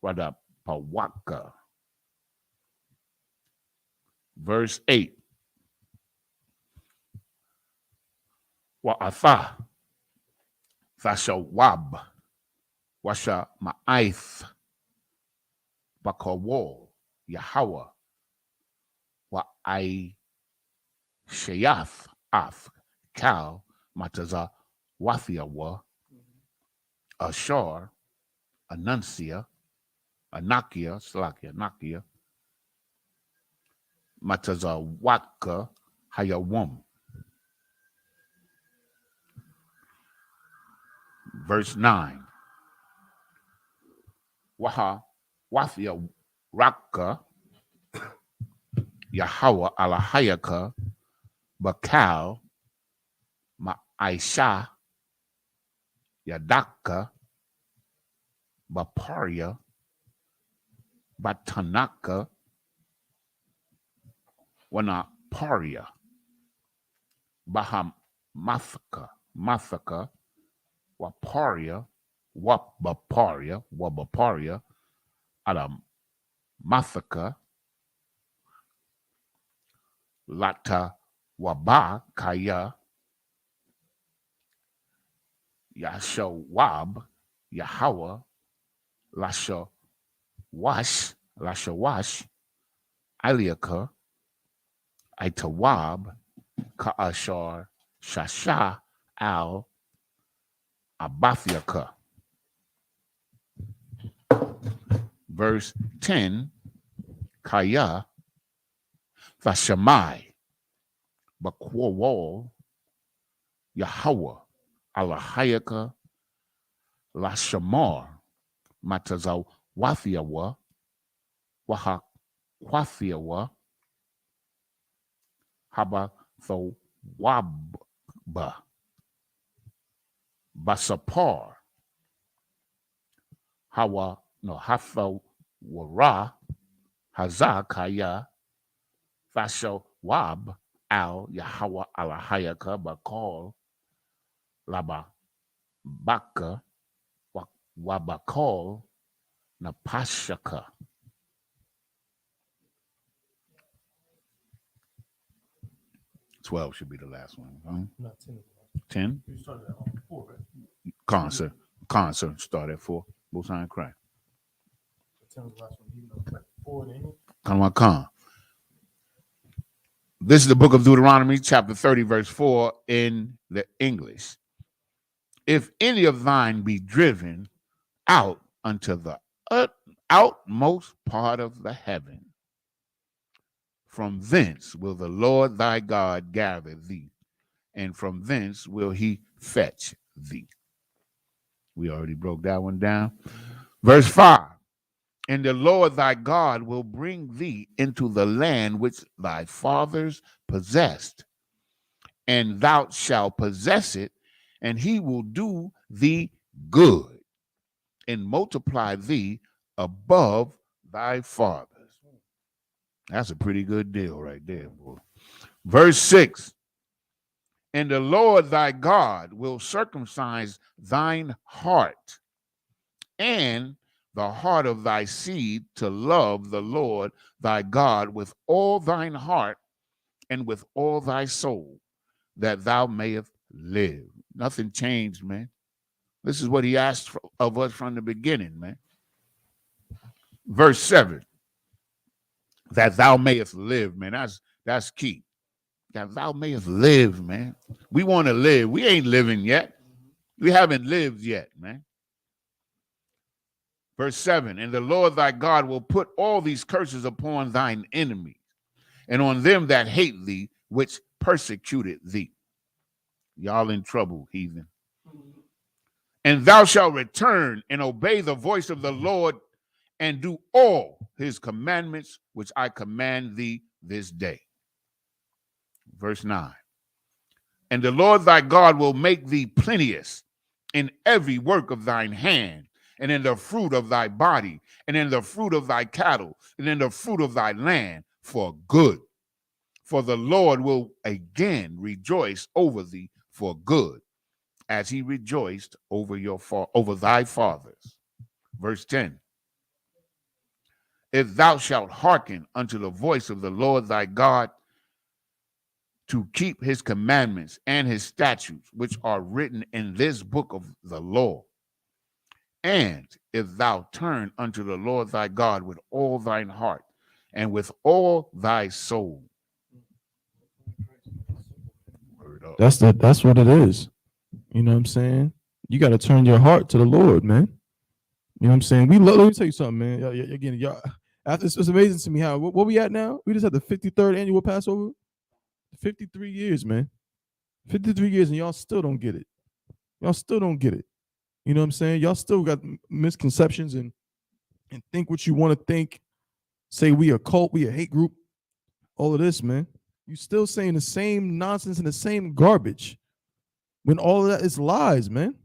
Radapawaka. Verse 8. Wa'atha, Thashawab, Washa Ma'aith, Bakawal, Yahweh, Wa'ai Shayath, Af, Kal, Mataza, Wathiawa, Ashar, Anuncia, Anakia, Slakia, Nakia, Mataza, Watka, Hayawum. Verse 9. Waha, Wathia, Raka, Yahweh, Alahayaka, Bakal, Ma'aisha, Yadaka, Baparia, Batanaka, Wanaparia, Bahamathaka, Mathaka, Waparia, Wabaparia, Mathaka, Lata, Waba, Kaya, Yashawab, Yahweh, Lashawash, Aliaka, Itawab, Kaashar, Shasha, Al, Abathiaka. Verse 10, Kaya, Vashamai, Bakwawal, Yahweh, Alahayaka, Lashamar, Matazaw, Wathiawa, Wahak, Wathiawa, Haba, Tho, Wabba, Basapar, Hawa, no, Hatha, Wara, Hazakaya, Fasho, Wab, Al, Yahweh, Alahayaka, Bakal, Laba, Baka, Wabakal, Napashaka. 12 should be the last one. Huh? Not 10. 10? You started at 4, right? Concert start at 4. Both sign crack. 10 was the last one. You know, like 4 in English. Come. This is the book of Deuteronomy, chapter 30, verse 4 in the English. If any of thine be driven out unto the outmost part of the heaven, from thence will the Lord thy God gather thee, and from thence will he fetch thee. We already broke that one down. Verse 5. And the Lord thy God will bring thee into the land which thy fathers possessed, and thou shalt possess it, and he will do thee good, and multiply thee above thy fathers. That's a pretty good deal right there, boy. Verse 6. And the Lord thy God will circumcise thine heart and the heart of thy seed to love the Lord thy God with all thine heart and with all thy soul, that thou mayest live. Nothing changed, man. This is what he asked of us from the beginning, man. Verse 7, that thou mayest live, man. That's key. That thou mayest live, man. We want to live. We ain't living yet. We haven't lived yet, man. Verse 7, and the Lord thy God will put all these curses upon thine enemies, and on them that hate thee, which persecuted thee. Y'all in trouble, heathen. And thou shalt return and obey the voice of the Lord and do all his commandments, which I command thee this day. Verse 9. And the Lord thy God will make thee plenteous in every work of thine hand, and in the fruit of thy body, and in the fruit of thy cattle, and in the fruit of thy land, for good. For the Lord will again rejoice over thee for good, as he rejoiced over thy fathers. Verse 10. If thou shalt hearken unto the voice of the Lord thy God, to keep his commandments and his statutes, which are written in this book of the law. And if thou turn unto the Lord thy God with all thine heart and with all thy soul. That's what it is. You know what I'm saying? You got to turn your heart to the Lord, man. You know what I'm saying? Let me tell you something, man. Again, y'all, it's amazing to me how what we at now. We just had the 53rd annual Passover. 53 years, man. 53 years, and y'all still don't get it. Y'all still don't get it. You know what I'm saying? Y'all still got misconceptions and think what you want to think. Say we a cult, we a hate group. All of this, man. You still saying the same nonsense and the same garbage when all of that is lies, man.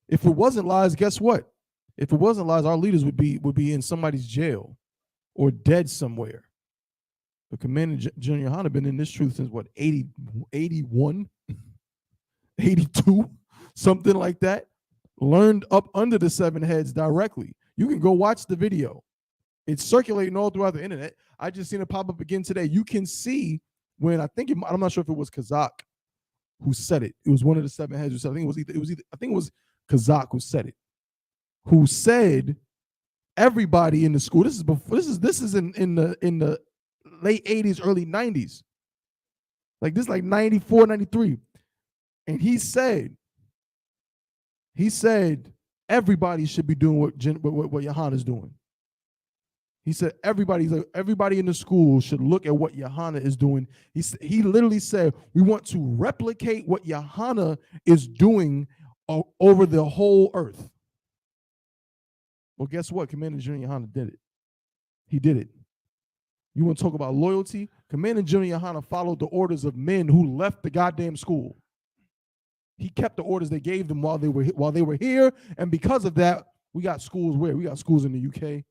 If it wasn't lies, guess what? If it wasn't lies, our leaders would be in somebody's jail or dead somewhere. But Commander General Yohana been in this truth since what, 81, 82, something like that. Learned up under the seven heads directly. You can go watch the video. It's circulating all throughout the internet. I just seen it pop up again today. You can see when I'm not sure if it was Kazak who said it. It was one of the seven heads who said. I think it was Kazak who said it. Who said everybody in the school. This is in the late 80s, early 90s. Like this, like 94, 93. And he said everybody should be doing what Yohana's doing. He said everybody in the school should look at what Yohana is doing. He literally said we want to replicate what Yohana is doing over the whole earth. Well, guess what? Commander General Yohana did it. He did it. You want to talk about loyalty? Commander General Yohana followed the orders of men who left the goddamn school. He kept the orders they gave them while they were here, and because of that, we got schools where? We got schools in the UK.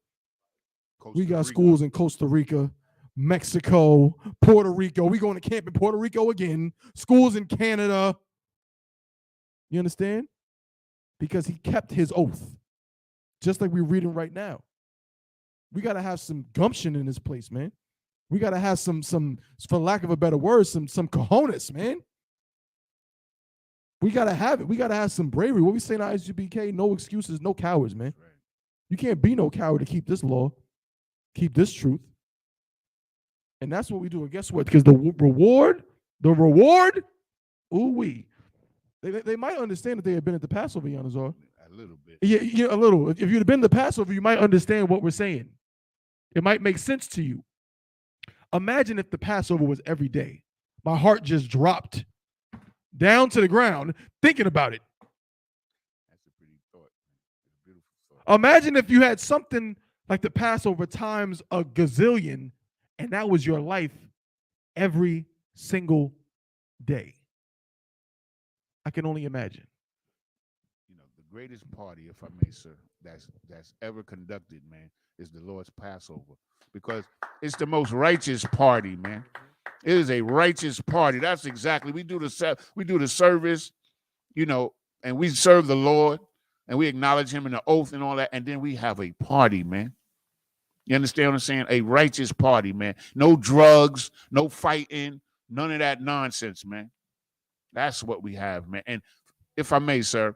We got schools in Costa Rica, Mexico, Puerto Rico. We going to camp in Puerto Rico again. Schools in Canada. You understand? Because he kept his oath, just like we're reading right now. We got to have some gumption in this place, man. We got to have some, for lack of a better word, some cojones, man. We got to have it. We got to have some bravery. What we say in Isupk, no excuses, no cowards, man. You can't be no coward to keep this law, keep this truth. And that's what we do. And guess what? Because the reward, ooh-wee. They might understand that they had been at the Passover, Yanazar. A little bit. Yeah, a little. If you'd have been to the Passover, you might understand what we're saying. It might make sense to you. Imagine if the Passover was every day. My heart just dropped down to the ground thinking about it. That's a pretty thought. It's a beautiful thought. Imagine if you had something like the Passover times a gazillion, and that was your life every single day. I can only imagine. You know, the greatest party, if I may, sir, that's ever conducted, man, is the Lord's Passover, because it's the most righteous party, man. It is a righteous party. That's exactly. We do the service, you know, and we serve the Lord, and we acknowledge him in the oath and all that, and then we have a party, man. You understand what I'm saying? A righteous party, man. No drugs, no fighting, none of that nonsense, man. That's what we have, man. And if I may, sir,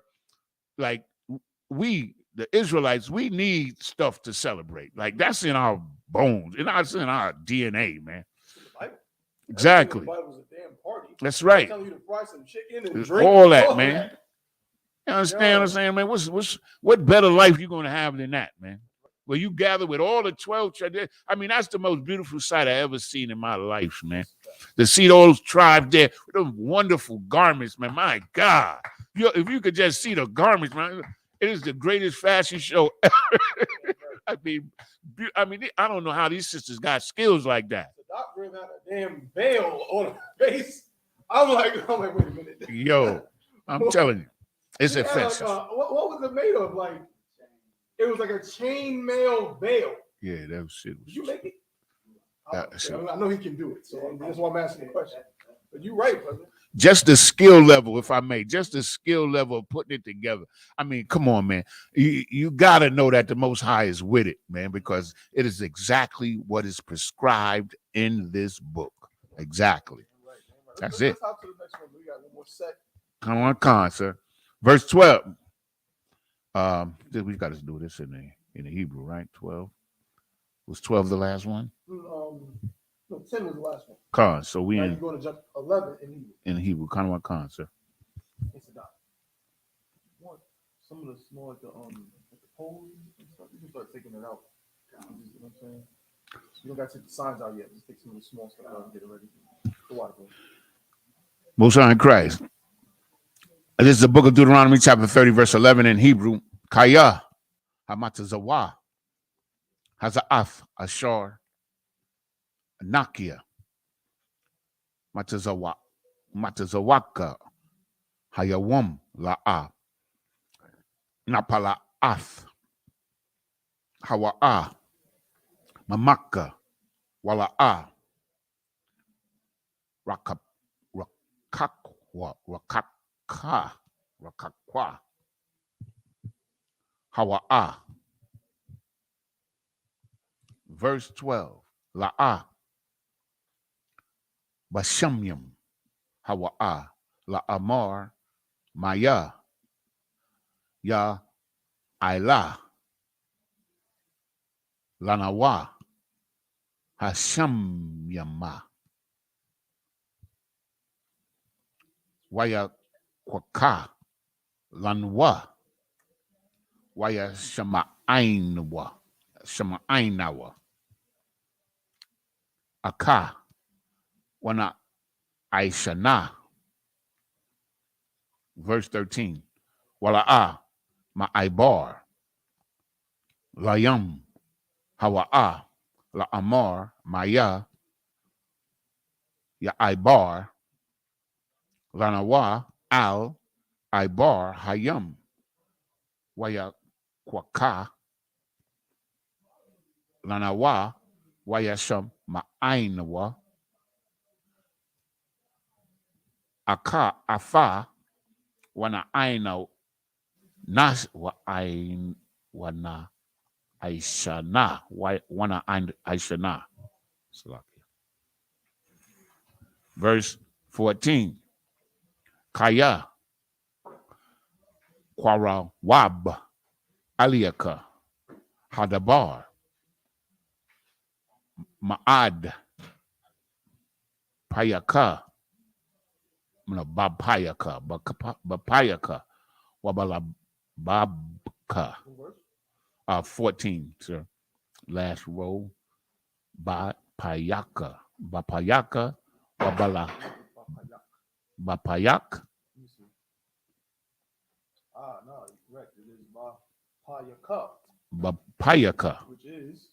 like we, the Israelites, we need stuff to celebrate. Like that's in our bones, it's in our DNA, man. Exactly. That's right. Telling you to fry some chicken and drink all that, man. You understand what I'm saying, man? What better life you gonna have than that, man? Where you gather with all the 12 tribes. I mean, that's the most beautiful sight I ever seen in my life, man. To see those tribes there with those wonderful garments, man. My God. If you could just see the garments, man, it is the greatest fashion show ever. I mean, I don't know how these sisters got skills like that. The doctor had a damn veil on her face. I'm like, wait a minute. Yo, I'm telling you, it's offensive. Like, what was it made of? Like, it was like a chainmail veil. Yeah, that shit was. Did you make it? I know he can do it, so that's why I'm asking the question. But you're right, brother. Just the skill level, if I may, just the skill level of putting it together. I mean, come on, man. You got to know that the Most High is with it, man, because it is exactly what is prescribed in this book. Exactly. That's it. Let's hop to the next one. We got one more set. Come on, con, sir. Verse 12. We got to do this in the Hebrew, right? 12. Was 12 the last one? No, 10 was the last one. Con. So we Now in you're going to jump 11 in Hebrew. in Hebrew. Con, sir. It's a dot. What? Some of the small, like the poles and stuff, you can start taking it out. You know what I'm saying? You don't got to take the signs out yet. Just take some of the small stuff out and get it ready. The water. Most High in Christ. This is the book of Deuteronomy, chapter 30, verse 11 in Hebrew. Kaya, Hamatazawa, Haza'af, Ashar, Nakia, Matazawaka, Hayawam, La'a, Napala Ath, Hawa'a, Mamaka, Wala'a, Rakakwa, Hawa'a. Verse 12, La'a, Bashamyam, Hawa'a, La'amar, Maya, Ya, Aila, Lanawa, Hashamyama, Waya Kwaka, Lanwa, Waya Shama'ainawa, Aka, Wana Aishana. Verse 13, Wala'a, Ma'aibar, Layam, Hawa'a, La'amar, Maya, Ya'aibar, Lanawa, Al, Ibar, Hayam, Waya Kwaka, Lanawa, Wayasham, Ma'ainawa, Aka, Afa, Wana Aina, Nas, Wa Ain, Wana Aishana, Wana Aishana. Verse 14, Kaya, Kwara Wab, Aliaka, Hadabar, Ma'ad, Payaka, Bapayaka, Wabala Babka. 14, sir. Last row. Bapayaka, Wabala Bapayak. No, you're correct. It is Bapayaka. Bapayaka. Which is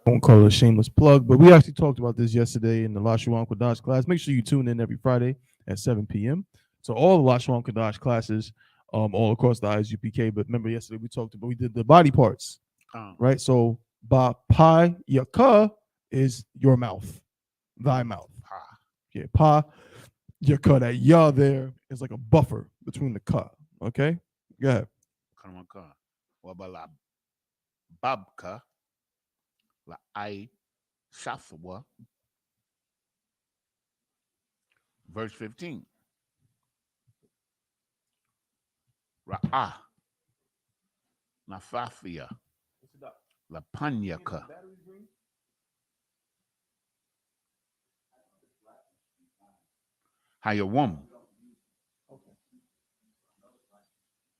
I won't call it a shameless plug, but we actually talked about this yesterday in the Lashawan Kodash class. Make sure you tune in every Friday at 7 p.m. So all the Lashawan Kodash classes, all across the Isupk. But remember yesterday we did the body parts, right? So Bapayaka is your mouth, thy mouth. Yeah, pa yaka. That ya there is like a buffer between the ka. Okay, go ahead. Wabala Babka. La I Shafwa. Verse 15. Ra'ah. Nafafia. La Panyaka. Hayawam.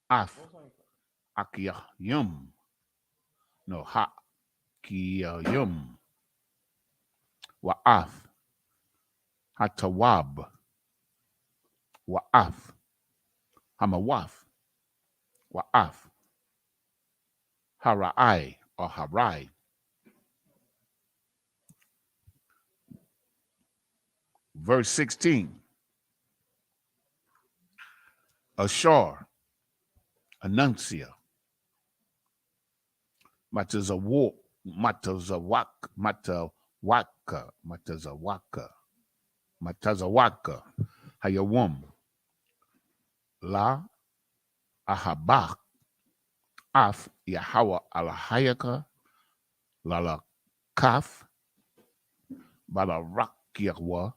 Af. Akiyayum. No, ha. Kiyayum, Wa'af, Hatawab, Wa'af, Hamawaf, Wa'af, Hara'ai or Harai. Verse 16, Ashar, Annuncia, Matazawaka, Hayawam, La Ahabak, Af Yahawa Alahayaka, Lala Kaf, Bala Kirwa,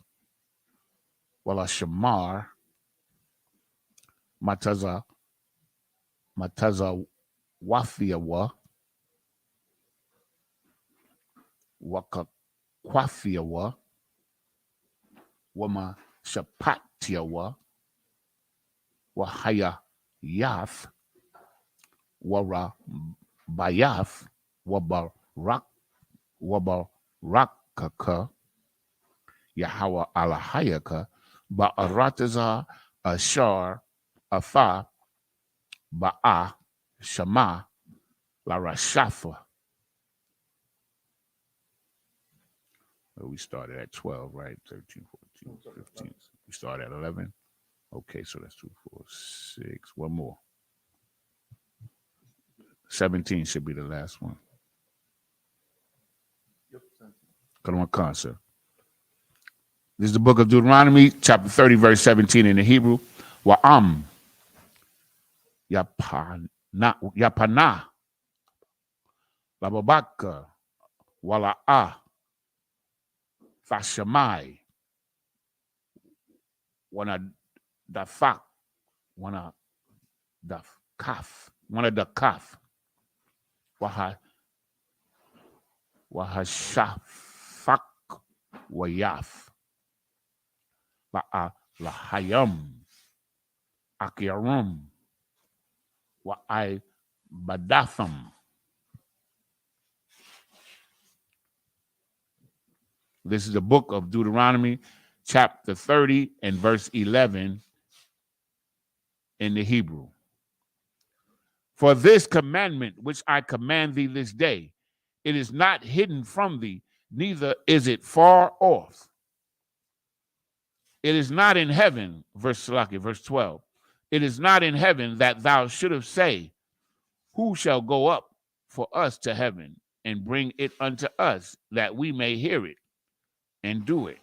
Wala Shamar, Mataza Wafiawa, Waka Kwafiawa, Wama Shapatiawa, Wahaya Yath, Wara Bayath, Wabarakaka, Yahawa Alahayaka, Ba'arataza, Ashar, Atha, Ba'a, Shama, Larashafa. Well, we started at 12, right? 13, 14, 15. We started at 11. Okay, so that's 2, 4, 6. One more. 17 should be the last one. Come on, concept. This is the book of Deuteronomy, chapter 30, verse 17 in the Hebrew. Wa'am yapana lababaka wala'a fashamai wana dafak wana dafkaf wahashafak wayaf lahayam akiram wa'ai badatham. This is the book of Deuteronomy, chapter 30 and verse 11 in the Hebrew. For this commandment which I command thee this day, it is not hidden from thee, neither is it far off. It is not in heaven, verse 12. It is not in heaven that thou shouldest say, who shall go up for us to heaven and bring it unto us, that we may hear it and do it.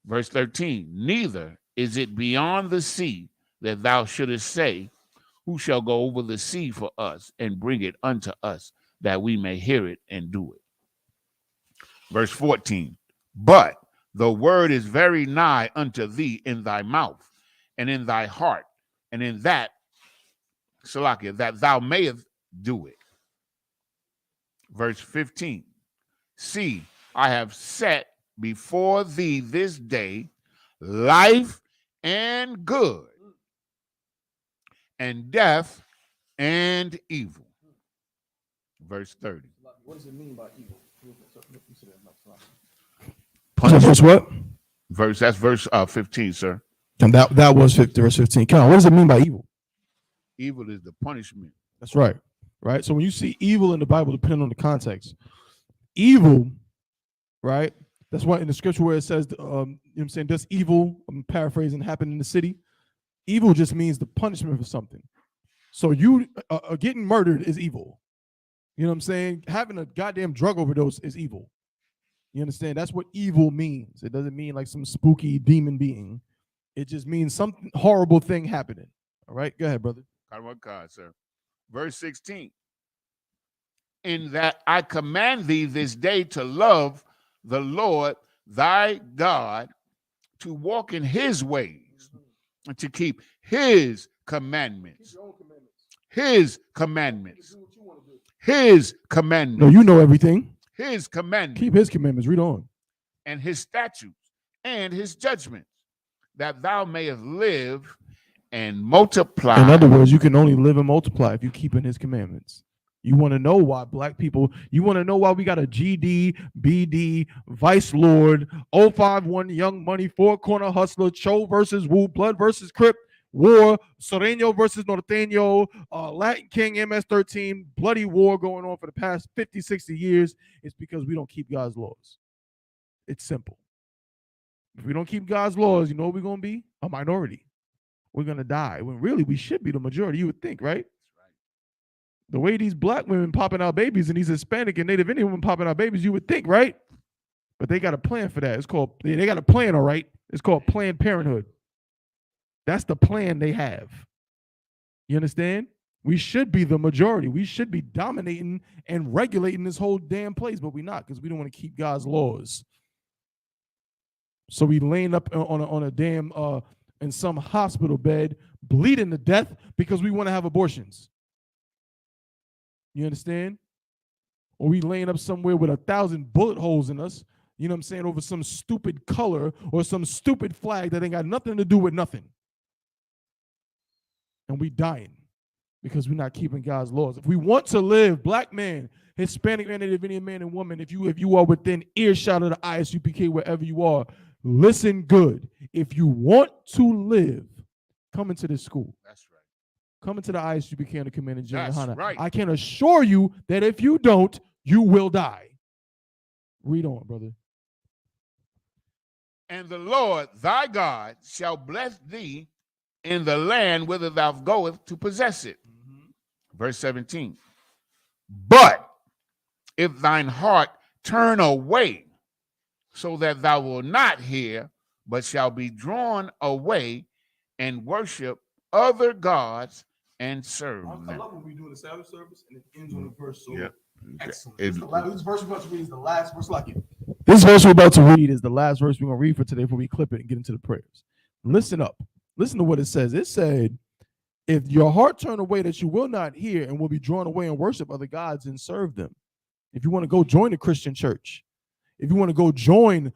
Verse 13, neither is it beyond the sea that thou shouldest say, who shall go over the sea for us and bring it unto us, that we may hear it and do it. Verse 14, but the word is very nigh unto thee in thy mouth and in thy heart, and in that, Salakia, that thou mayest do it. Verse 15, see, I have set before thee this day life and good, and death and evil. Verse 30. What does it mean by evil? Punishment. Verse what? That's verse 15, sir. And that was verse 15. Come on, what does it mean by evil? Evil is the punishment. That's right. Right. So when you see evil in the Bible, depending on the context, evil, right? That's why in the scripture where it says, you know what I'm saying, does evil, I'm paraphrasing, happen in the city? Evil just means the punishment for something. So you getting murdered is evil. You know what I'm saying? Having a goddamn drug overdose is evil. You understand? That's what evil means. It doesn't mean like some spooky demon being. It just means some horrible thing happening. All right? Go ahead, brother. God, sir. Verse 16. In that I command thee this day to love the Lord thy God, to walk in his ways, and to keep his commandments. His commandments. His commandments. No, you know everything. His commandments. Keep his commandments. Read on. And his statutes and his judgments, that thou mayest live and multiply. In other words, you can only live and multiply if you keep in his commandments. You want to know why black people, you want to know why we got a GD, BD, Vice Lord, 051 Young Money, Four Corner Hustler, Cho versus Wu, Blood versus Crip, War, Sereno versus Norteño, Latin King, MS-13, bloody war going on for the past 50, 60 years. It's because we don't keep God's laws. It's simple. If we don't keep God's laws, you know what we're going to be? A minority. We're going to die. When really we should be the majority, you would think, right? The way these black women popping out babies and these Hispanic and Native Indian women popping out babies, you would think, right? But they got a plan for that. It's called, they got a plan, all right? It's called Planned Parenthood. That's the plan they have. You understand? We should be the majority. We should be dominating and regulating this whole damn place, but we're not, because we don't want to keep God's laws. So we laying up on a damn in some hospital bed, bleeding to death because we want to have abortions. You understand? Or we laying up somewhere with 1,000 bullet holes in us, you know what I'm saying, over some stupid color or some stupid flag that ain't got nothing to do with nothing. And we dying because we're not keeping God's laws. If we want to live, black man, Hispanic man, Native Indian man and woman, if you are within earshot of the ISUPK, wherever you are, listen good. If you want to live, come into this school. That's right. Come into the ISUPK on the command of Junior That's Hana. right. I can assure you that if you don't, you will die. Read on, brother. And the Lord thy God shall bless thee in the land whither thou goest to possess it. Verse 17. But if thine heart turn away, so that thou wilt not hear, but shall be drawn away and worship other gods and serve them. I love when we do the Sabbath service and it ends on a verse. So Yeah. excellent. This verse we're about to read is the last verse. Like it. This verse we're about to read is the last verse we're going to read for today before we clip it and get into the prayers. Listen up. Listen to what it says. It said, if your heart turn away, that you will not hear and will be drawn away and worship other gods and serve them. If you want to go join a Christian church, if you want to go join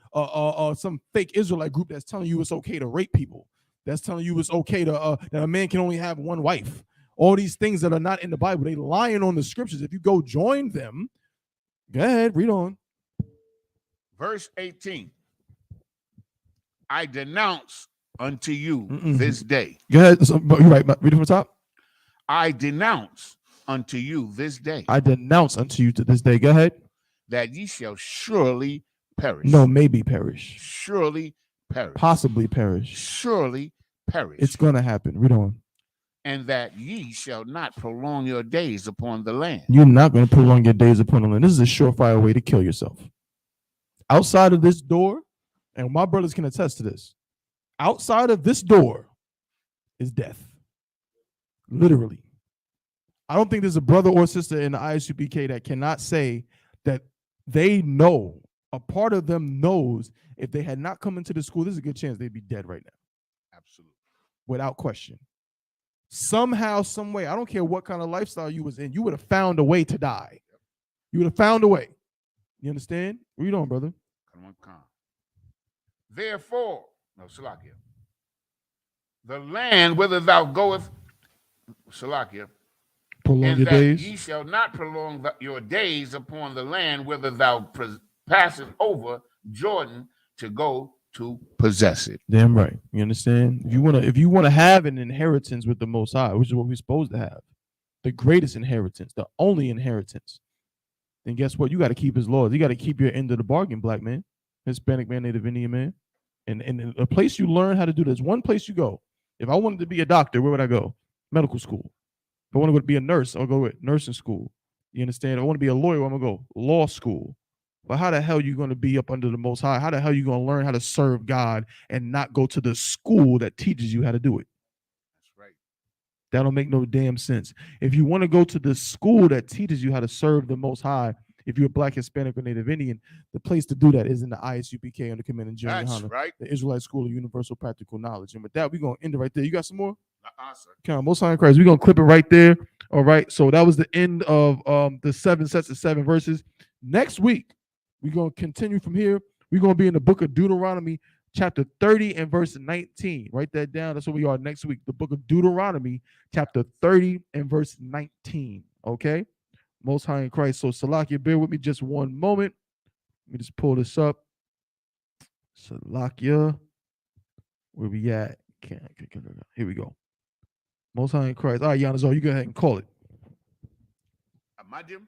some fake Israelite group that's telling you it's okay to rape people, that's telling you it's okay to that a man can only have one wife, all these things that are not in the Bible, they lying on the scriptures. If you go join them, go ahead, read on. Verse 18. I denounce unto you this day. Go ahead. So, you're right. Read it from the top. I denounce unto you this day. I denounce unto you to this day. Go ahead. That ye shall surely perish. No, maybe perish. Surely perish. Possibly perish. Surely perish. It's going to happen. Read on. And that ye shall not prolong your days upon the land. You're not going to prolong your days upon the land. This is a surefire way to kill yourself. Outside of this door, and my brothers can attest to this, outside of this door is death. Literally. I don't think there's a brother or sister in the ISUPK that cannot say that they know, a part of them knows, if they had not come into the school, there's a good chance they'd be dead right now. Absolutely. Without question. Somehow, some way, I don't care what kind of lifestyle you was in, you would have found a way to die. You would have found a way. You understand? Read on, brother. Come on, come. Therefore, no, Salakia. The land whither thou goest, Salakia, Prolong and your that days. ye shall not prolong your days upon the land whither thou passest over Jordan to go to possess it. Damn right. You understand? If you wanna have an inheritance with the Most High, which is what we're supposed to have, the greatest inheritance, the only inheritance, then guess what? You got to keep his laws. You got to keep your end of the bargain, black man, Hispanic man, Native Indian man. And a place you learn how to do this, one place you go. If I wanted to be a doctor, where would I go? Medical school. If I want to go to be a nurse, I'll go with nursing school. You understand? If I want to be a lawyer, I'm going to go law school. But how the hell are you going to be up under the Most High? How the hell are you going to learn how to serve God and not go to the school that teaches you how to do it? That's right. That don't make no damn sense. If you want to go to the school that teaches you how to serve the Most High, if you're Black, Hispanic, or Native Indian, the place to do that is in the ISUPK under command of Junior That's Hana, right. the Israelite School of Universal Practical Knowledge. And with that, we're going to end it right there. You got some more? Sir. Come on, Most High in Christ. We're going to clip it right there. All right. So that was the end of the 7 sets of 7 verses. Next week, we're going to continue from here. We're going to be in the book of Deuteronomy, chapter 30 and verse 19. Write that down. That's where we are next week. The book of Deuteronomy, chapter 30 and verse 19. Okay? Most High in Christ. So, Salakia, bear with me just one moment. Let me just pull this up. Salakia. Where we at? Here we go. Most High in Christ. All right, Yanazar, you go ahead and call it. Amadim.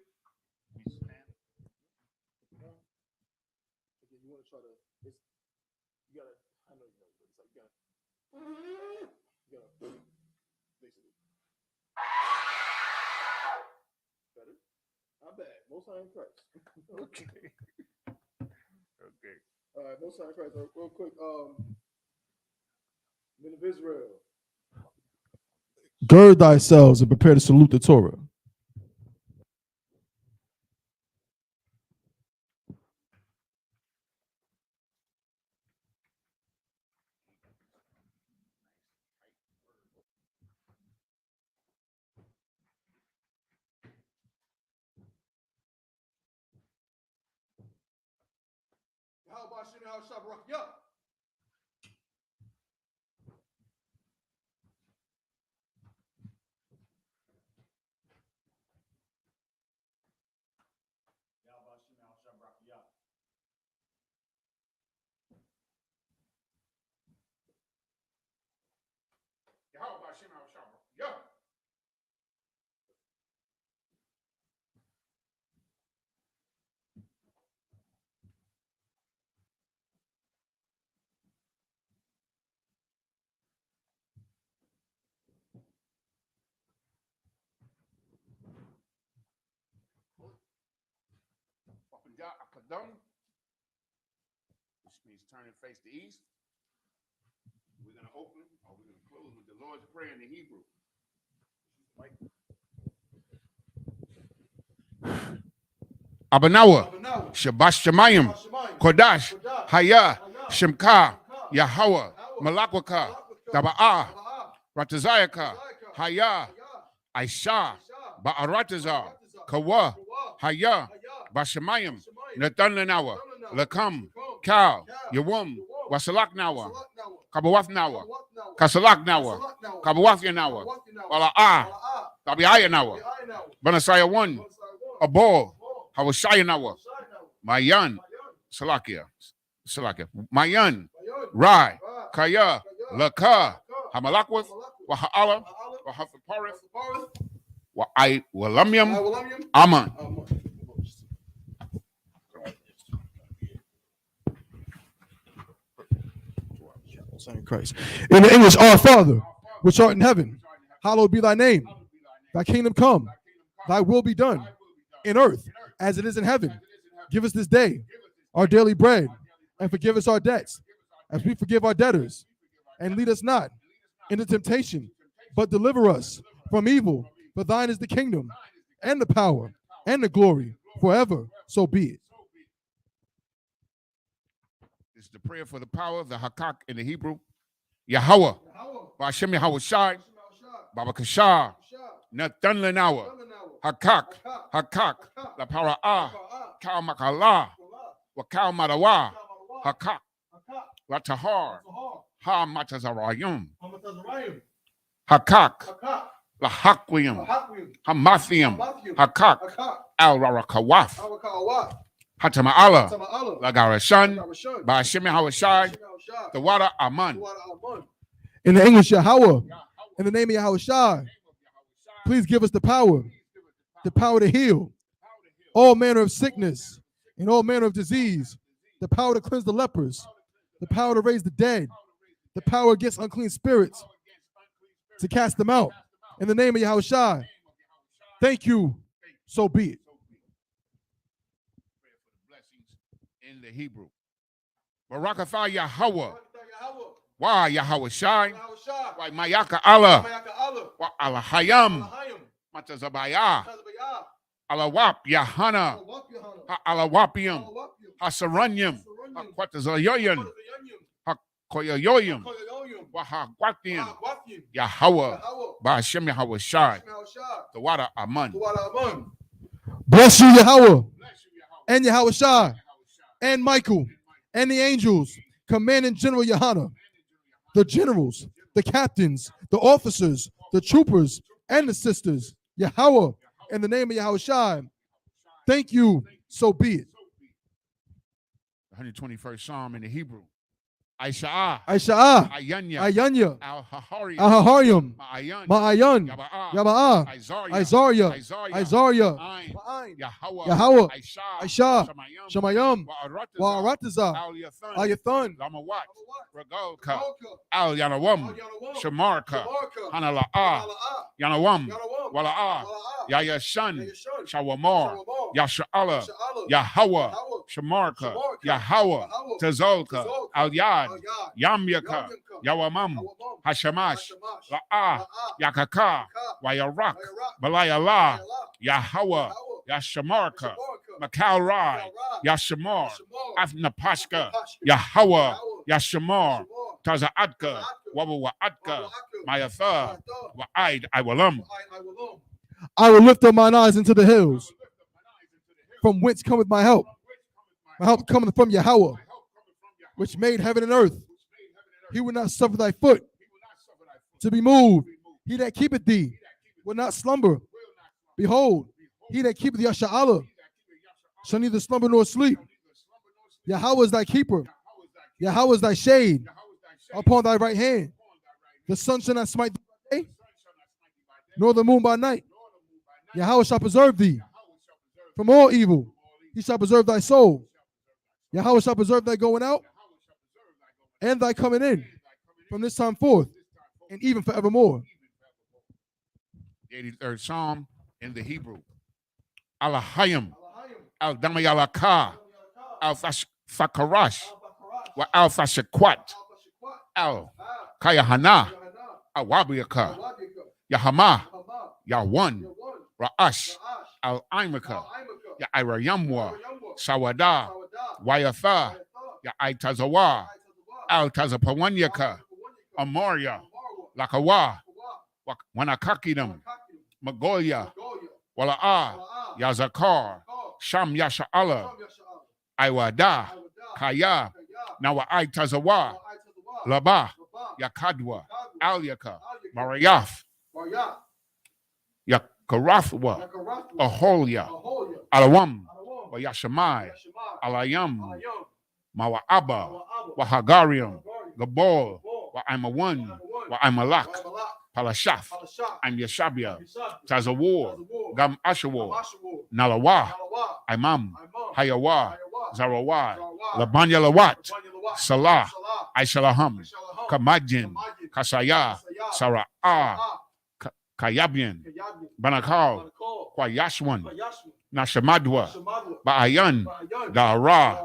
Not bad. Most High in Christ. Okay. Okay. All right, Most High in Christ. Real quick, men of Israel, gird thyselves and prepare to salute the Torah. Which means turn and face the east. We're going to open or we're going to close with the Lord's Prayer in the Hebrew. Abanawa, Shabash Shemayim, Kodash, Haya, Shemka, Yahweh, Malakwaka, Daba'ah, Ratazayaka, Haya, Aisha, Ba'aratazar, Kawa, Haya, Bashamayim, Natananawa, Lakam, Kal, Yawum, Wasalak Nawa, Kabawath Nawa, Kasalak Nawa, Kabawath Yanawa, Wala'ah, Tabiaya Nawa, Banasaya 1, Abol, Hawashaya Nawa, Mayan, Salakia, Mayan, Rai, Kaya, Laka, Hamalakwath, Waha'ala, Wahafaparith, Walamyam, Aman. Christ. In the English, our Father, which art in heaven, hallowed be thy name. Thy kingdom come, thy will be done in earth as it is in heaven. Give us this day our daily bread, and forgive us our debts as we forgive our debtors. And lead us not into temptation, but deliver us from evil. For thine is the kingdom, and the power, and the glory, forever. So be it. It's the prayer for the power of the Hakak in the Hebrew. Yahweh, Ba'ashem Yahweh Shai, Baba Kashar, Nathan Lenawa, Hakak, La Para'ah, Kal Makala, Wakal Madawa, Hakak, La Tahar, Ha Matazarayum, Hakak, La Hakwiyum, Hamathium, Hakak, Al Rarakawaf, Hatama'ala, Lagarashan, Ba'ashem Yahweh Shai, the water Aman. In the English, Yahweh, in the name of Yahweh Shai, please give us the power to heal all manner of sickness and all manner of disease, the power to cleanse the lepers, the power to raise the dead, the power against unclean spirits, to cast them out. In the name of Yahweh Shai, thank you, so be it. In the Hebrew, Barakatha Yahweh, why Yahweh Shai, why Mayaka Allah, why Allah Hayam, Matazabaya, Alawap Yahana, Alawapium, Hasaranyam, Quatazayoyan, Hakoyoyam, Wahagwatian, Yahweh, Ba'ashem Yahweh Shai, the water Aman. Bless you, Yahweh, and Yahweh Shai, and Michael, and the angels, Commanding General Yahana, the generals, the captains, the officers, the troopers, and the sisters, Yahweh, in the name of Yahweh Shai, thank you, so be it. 121st Psalm in the Hebrew. Aisha'ah, Ayanya, Al-Haharium, Ma'ayan, Yaba'ah, Isaiah, Yahweh, Aisha, Shemayim, Wa'arataza, Al-Yathan, Regalka, Al-Yanawam, Shamarka, Hanala'ah, Yanawam, Wala'ah, Yayashan, Shawamar, Yasha'ala, Yahweh, Shamarka, Yahweh, Tazolka, Al-Yad, Yamyaka, Yawamam, Hashamash, La'ah, Yakaka, Wayarak, Balayala, Yahweh, Yashamarka, Makal Rai, Yashamar, Afnapashka, Yahweh, Yashamar, Taza'atka, Wawa'atka, Mayatha, Wa'aid, Iwalam. I will lift up mine eyes into the hills, from whence cometh my help. My help cometh from Yahweh, which made heaven and earth. He will not suffer thy foot to be moved. He that keepeth thee will not slumber. Behold, he that keepeth Yasha'Allah shall neither slumber nor sleep. Yahweh is thy keeper. Yahweh is thy shade upon thy right hand. The sun shall not smite thee by day, nor the moon by night. Yahweh shall preserve thee from all evil. He shall preserve thy soul. Yahweh shall preserve thy going out and thy coming in from this time forth and even forevermore. The 83rd Psalm in the Hebrew. Alahayim, Al-Damayalaka, Al-Fakarash, wa Al-Fashakwat, Al-Kayahana, Al-Wabiaka, Yahama, Yawan, Ra'ash, Al-Imaka, Ya'irayamwa, Sawada, Wayatha, Ya'itazawa, Al-Tazapawanyaka, Amoria, Lakawa, Wanakakidam, Magolia, Wala'a, Yazakar, Sham Yasha'Allah, Iwada, Kaya, Nawa'itazawa, Laba, Yakadwa, Alyaka, Marayaf, Yakarathwa, Aholia, Alawam, Wayashamai, Alayam, Mawa'aba, Wahagarium, Gabol, Wa'amawan, Wa'amalak, Palashaf, I'm Yeshabia, Tazawar, Gam Ashawar, Nalawa, Imam, Hayawa, Zarawa, Labanya Lawat, Salah, Aishalaham, Kamajin, Kasaya, Sara'ah, Kayabian, Banakal, Kwayashwan, Nashamadwa, Ba'ayan, Dara,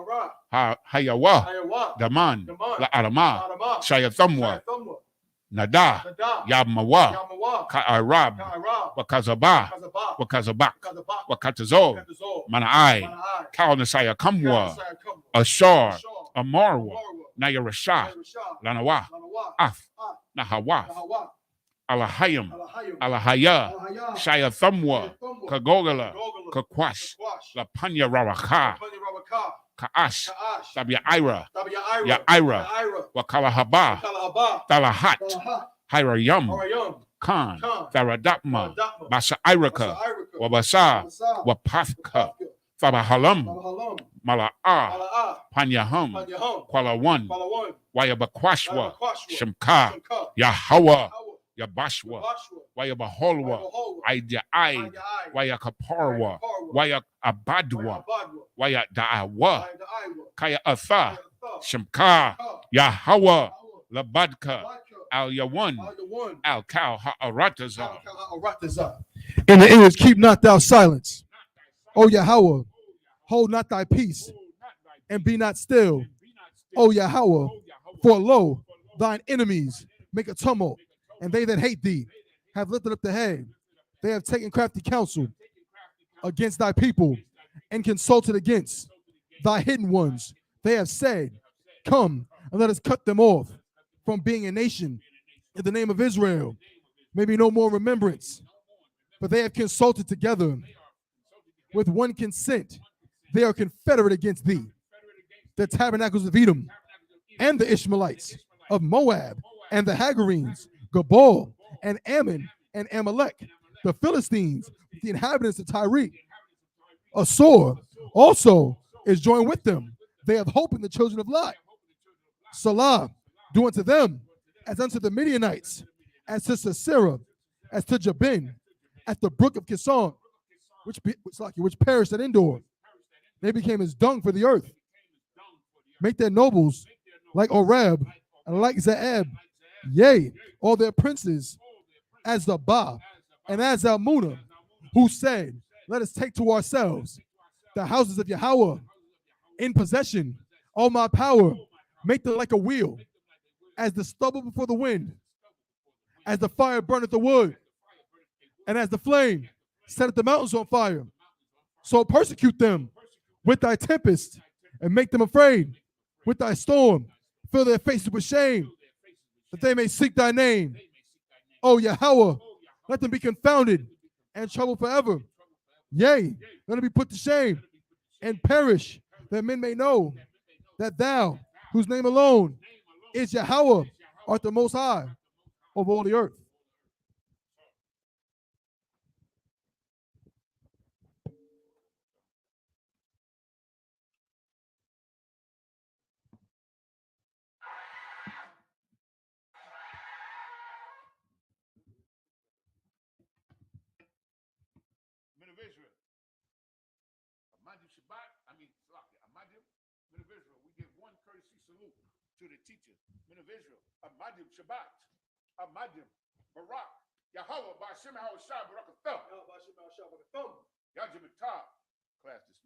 Hayawa, Daman, La'arama, Shayathamwa, Nada, Yamawa, Ka'arab, Wakazaba, Wakazabak, Wakatazo, Mana'ai, Kalnasaya Kamwa, Ashar, Amarwa, Nayarasha, Lanawa, Af, Nahawa, Alahayim, Alahaya, Shayathamwa, Kagogala, Kakwash, Lapanya Rawaka, Ka'ash, Tabi'aira, Ya'ira, Wakalahaba, Talahat, Hirayam, Khan, Tharadapma, Basa'iraka, Wabasa, Wapathka, Fabahalam, Mala'ah, Panyaham, Kwalawan, Wayabakwashwa, Shemka, Yahawa, Yabashwa, Wayabaholwa, Aida'ai, Wayakaparwa, Wayakabadwa, Wayada'awa, Kaya Atha, Shemka, Yahawa, Labadka, Al Yawan, Al Kal Ha'aratazar. In the English, keep not thou silence. O Yahweh, hold not thy peace, and be not still. O Yahweh, for lo, thine enemies make a tumult, and they that hate thee have lifted up the head. They have taken crafty counsel against thy people, and consulted against thy hidden ones. They have said, come, and let us cut them off from being a nation in the name of Israel. Maybe no more remembrance. But they have consulted together with one consent. They are confederate against thee. The tabernacles of Edom, and the Ishmaelites of Moab, and the Hagarenes, Gabal, and Ammon, and Amalek, the Philistines, the inhabitants of Tyre. Asor also is joined with them. They have hope in the children of Lot. Salah, do unto them as unto the Midianites, as to Sisera, as to Jabin, at the brook of Kison, which perished at Endor. They became as dung for the earth. Make their nobles like Oreb and like Zaeb, yea, all their princes as the Ba and as Almunah, who said, let us take to ourselves the houses of Yahweh in possession. All my power, make them like a wheel, as the stubble before the wind, as the fire burneth the wood, and as the flame setteth the mountains on fire. So persecute them with thy tempest, and make them afraid with thy storm. Fill their faces with shame, that they may seek thy name. O Yahweh, let them be confounded and troubled forever. Yea, let them be put to shame and perish, that men may know that thou, whose name alone is Yahweh, art the Most High over all the earth. Men of Israel. Amadim Shabbat, Amadim, men of Israel. We give one courtesy salute to the teacher. Men of Israel. Amadim Shabbat. Amadim. Barak. Yahweh, Ba'ashem HaShah, Barak Atham. Yahweh, Ba'ashem HaShah, Barak Atham. Yajim Atah. Class dismissed.